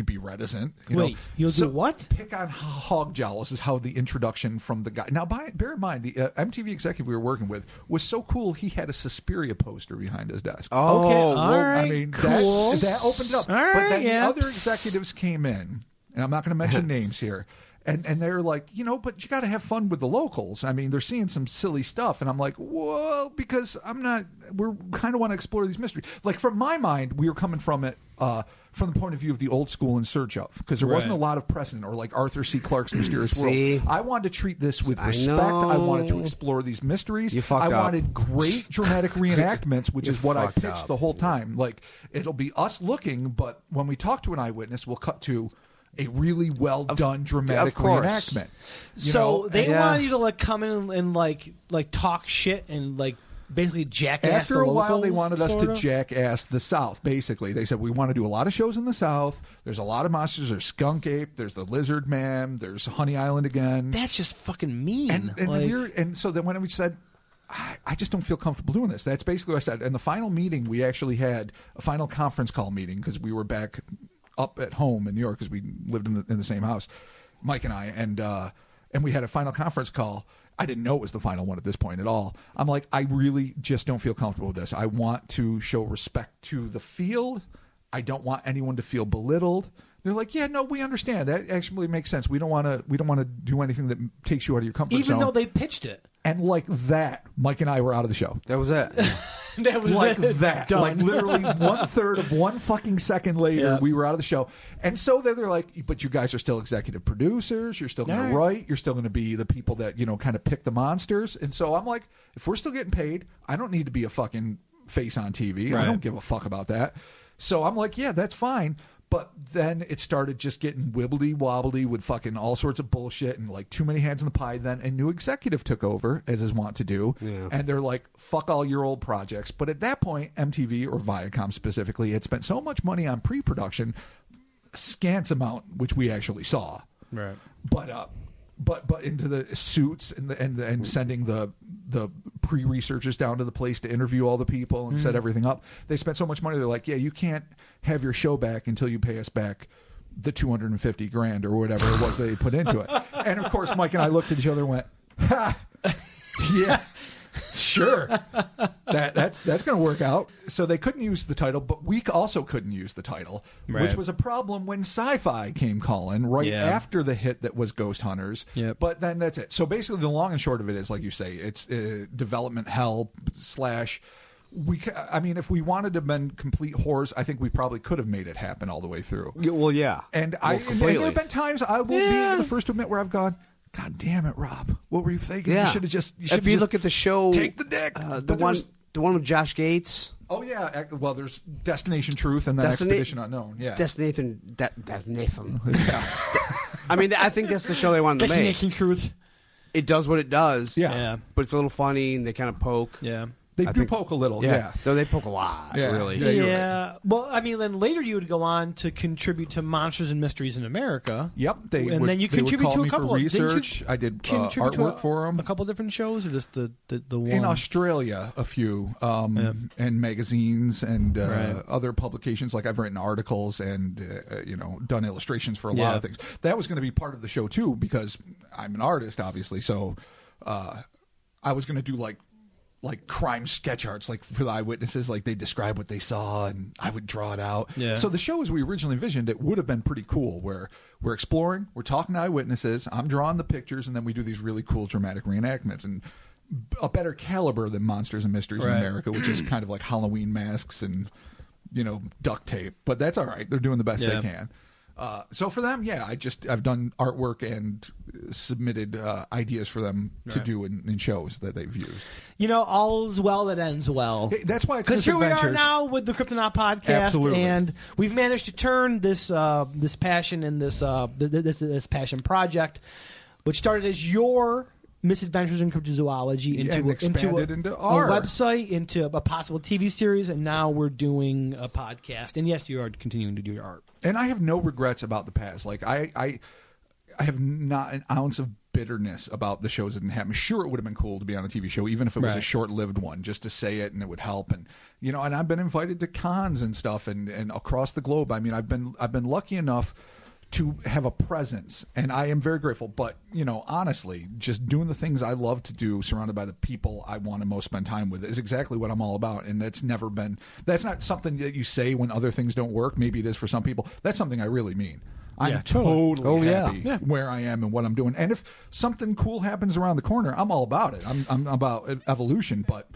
[SPEAKER 4] be reticent.
[SPEAKER 1] Wait, you'll do what?
[SPEAKER 4] Pick on hog jowls is how the introduction from the guy. Now, bear in mind, the MTV executive we were working with was so cool. He had a Suspiria poster behind his desk.
[SPEAKER 3] Oh,
[SPEAKER 1] okay, all
[SPEAKER 3] well,
[SPEAKER 1] right,
[SPEAKER 4] I mean,
[SPEAKER 1] cool.
[SPEAKER 4] that opened it up.
[SPEAKER 1] All right,
[SPEAKER 4] but then
[SPEAKER 1] yeah.
[SPEAKER 4] the other executives came in, and I'm not going to mention names here. And they're like, but you got to have fun with the locals. I mean, they're seeing some silly stuff. And I'm like, whoa, because we're kind of want to explore these mysteries. Like, from my mind, we were coming from it from the point of view of the old school In Search Of, because there wasn't a lot of precedent, or like Arthur C. Clarke's Mysterious World. I wanted to treat this with respect. I wanted to explore these mysteries. I wanted great dramatic reenactments, which is what I pitched the whole time. Like, it'll be us looking, but when we talk to an eyewitness, we'll cut to a really well done dramatic reenactment.
[SPEAKER 1] So they want you to like come in and like talk shit and like basically jackass.
[SPEAKER 4] After a while, they
[SPEAKER 1] locals,
[SPEAKER 4] wanted us to
[SPEAKER 1] sorta?
[SPEAKER 4] jackass the South. Basically, they said we want to do a lot of shows in the South. There's a lot of monsters. There's Skunk Ape. There's the Lizardman. There's Honey Island again.
[SPEAKER 1] That's just fucking mean.
[SPEAKER 4] And so then when we said, I just don't feel comfortable doing this. That's basically what I said. In the final meeting, we actually had a final conference call meeting because we were back up at home in New York because we lived in the same house, Mike and I, and we had a final conference call. I didn't know it was the final one at this point at all. I'm like, I really just don't feel comfortable with this. I want to show respect to the field. I don't want anyone to feel belittled. They're like, yeah, no, we understand. That actually makes sense. We don't want to do anything that takes you out of your comfort zone.
[SPEAKER 1] Even though they pitched it.
[SPEAKER 4] And like that, Mike and I were out of the show.
[SPEAKER 3] That was it.
[SPEAKER 1] That was
[SPEAKER 4] like
[SPEAKER 1] it.
[SPEAKER 4] that.
[SPEAKER 1] Done.
[SPEAKER 4] Like literally 1/3 of 1 fucking second later, we were out of the show. And so they're like, but you guys are still executive producers. You're still going to write. You're still going to be the people that, kind of pick the monsters. And so I'm like, if we're still getting paid, I don't need to be a fucking face on TV.
[SPEAKER 1] Right.
[SPEAKER 4] I don't give a fuck about that. So I'm like, yeah, that's fine. But then it started just getting wibbly-wobbly with fucking all sorts of bullshit and like too many hands in the pie. Then a new executive took over, as is wont to do. Yeah. And they're like, fuck all your old projects. But at that point, MTV, or Viacom specifically, had spent so much money on pre-production, scant amount, which we actually saw.
[SPEAKER 1] Right.
[SPEAKER 4] But into the suits and sending the pre-researchers down to the place to interview all the people and set everything up. They spent so much money. They're like, yeah, you can't have your show back until you pay us back the $250,000 or whatever it was they put into it. And of course, Mike and I looked at each other and went, ha, yeah. Sure, that's going to work out. So they couldn't use the title, but we also couldn't use the title, which was a problem when Sci-Fi came calling after the hit that was Ghost Hunters.
[SPEAKER 1] Yep.
[SPEAKER 4] But then that's it. So basically, the long and short of it is, like you say, it's development hell / I mean, if we wanted to have been complete whores, I think we probably could have made it happen all the way through.
[SPEAKER 3] Well, yeah.
[SPEAKER 4] And there have been times I will be the first to admit where I've gone, God damn it, Rob! What were you thinking?
[SPEAKER 3] Yeah.
[SPEAKER 4] You should have just.
[SPEAKER 3] If you look at the show,
[SPEAKER 4] take the dick.
[SPEAKER 3] The one with Josh Gates.
[SPEAKER 4] Oh yeah. Well, there's Destination Truth and then Expedition Unknown. Yeah.
[SPEAKER 3] Destination. Nathan.
[SPEAKER 4] Yeah.
[SPEAKER 3] I mean, I think that's the show they wanted to make.
[SPEAKER 1] Destination Truth.
[SPEAKER 3] It does what it does.
[SPEAKER 1] Yeah.
[SPEAKER 3] But it's a little funny, and they kind of poke.
[SPEAKER 1] Yeah.
[SPEAKER 4] They do poke a little, yeah.
[SPEAKER 3] Though they poke a lot, really.
[SPEAKER 4] Yeah, you're right.
[SPEAKER 1] Well, I mean, then later you would go on to contribute to Monsters and Mysteries in America.
[SPEAKER 4] Yep.
[SPEAKER 1] Then you contribute to a couple
[SPEAKER 4] of research. I did artwork for them.
[SPEAKER 1] A couple of different shows, or just the one?
[SPEAKER 4] In Australia, a few, and magazines and other publications. Like I've written articles and done illustrations for a lot of things. That was going to be part of the show too, because I'm an artist, obviously. So I was going to do like crime sketch arts, like for the eyewitnesses, like they describe what they saw and I would draw it out. Yeah. So the show, as we originally envisioned, it would have been pretty cool, where we're exploring, we're talking to eyewitnesses, I'm drawing the pictures, and then we do these really cool dramatic reenactments, and a better caliber than Monsters and Mysteries in America, which is kind of like Halloween masks and duct tape. But that's all right. They're doing the best they can. So for them, yeah, I've done artwork and submitted ideas for them to do in shows that they've used.
[SPEAKER 1] You know, all's well that ends well.
[SPEAKER 4] That's why it's
[SPEAKER 1] Because here we are
[SPEAKER 4] Misadventures.
[SPEAKER 1] now with the Cryptonaut podcast,
[SPEAKER 4] Absolutely.
[SPEAKER 1] and we've managed to turn this this passion and this passion project, which started as your Misadventures in Cryptozoology,
[SPEAKER 4] And
[SPEAKER 1] into
[SPEAKER 4] expanded into
[SPEAKER 1] a
[SPEAKER 4] our
[SPEAKER 1] website, into a possible TV series, and now we're doing a podcast. And yes, you are continuing to do your art.
[SPEAKER 4] And I have no regrets about the past. Like I have not an ounce of bitterness about the shows that didn't happen. Sure, it would have been cool to be on a TV show, even if it was a
[SPEAKER 1] Right.
[SPEAKER 4] short-lived one, just to say it and it would help. And you know, and I've been invited to cons and stuff, and across the globe. I mean, I've been lucky enough to have a presence, and I am very grateful. But you know, honestly, just doing the things I love to do, surrounded by the people I want to most spend time with, is exactly what I'm all about. And that's not something that you say when other things don't work. Maybe it is for some people. That's something I really mean. I'm
[SPEAKER 1] Yeah, totally.
[SPEAKER 4] totally
[SPEAKER 3] Oh,
[SPEAKER 4] happy where I am and what I'm doing. And if something cool happens around the corner, I'm all about it. I'm about evolution. But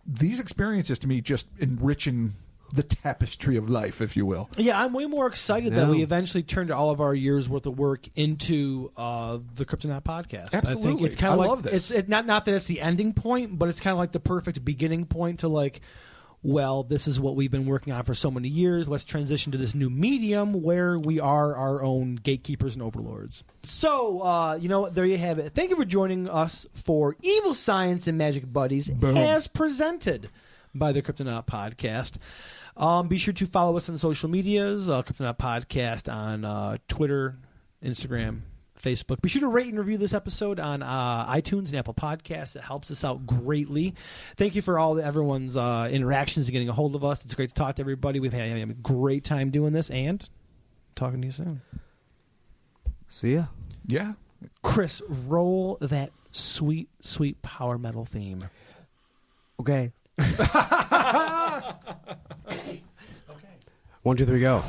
[SPEAKER 4] these experiences, to me, just enriching the tapestry of life, if you will.
[SPEAKER 1] Yeah, I'm way more excited that we eventually turned all of our years worth of work into the Cryptonaut podcast. I think
[SPEAKER 4] Absolutely.
[SPEAKER 1] it's kind of
[SPEAKER 4] I
[SPEAKER 1] like
[SPEAKER 4] love this.
[SPEAKER 1] It's not that it's the ending point, but it's kind of like the perfect beginning point to like, well, this is what we've been working on for so many years. Let's transition to this new medium where we are our own gatekeepers and overlords. So, you know, there you have it. Thank you for joining us for Evil Science and Magic Buddies as presented by the Cryptonaut podcast. Be sure to follow us on social medias, Cryptonaut Podcast on Twitter, Instagram, Facebook. Be sure to rate and review this episode on iTunes and Apple Podcasts. It helps us out greatly. Thank you for everyone's interactions and getting a hold of us. It's great to talk to everybody. We've had a great time doing this, and talking to you soon.
[SPEAKER 3] See ya.
[SPEAKER 4] Yeah.
[SPEAKER 1] Chris, roll that sweet, sweet power metal theme.
[SPEAKER 3] Okay. 1, 2, 3, go.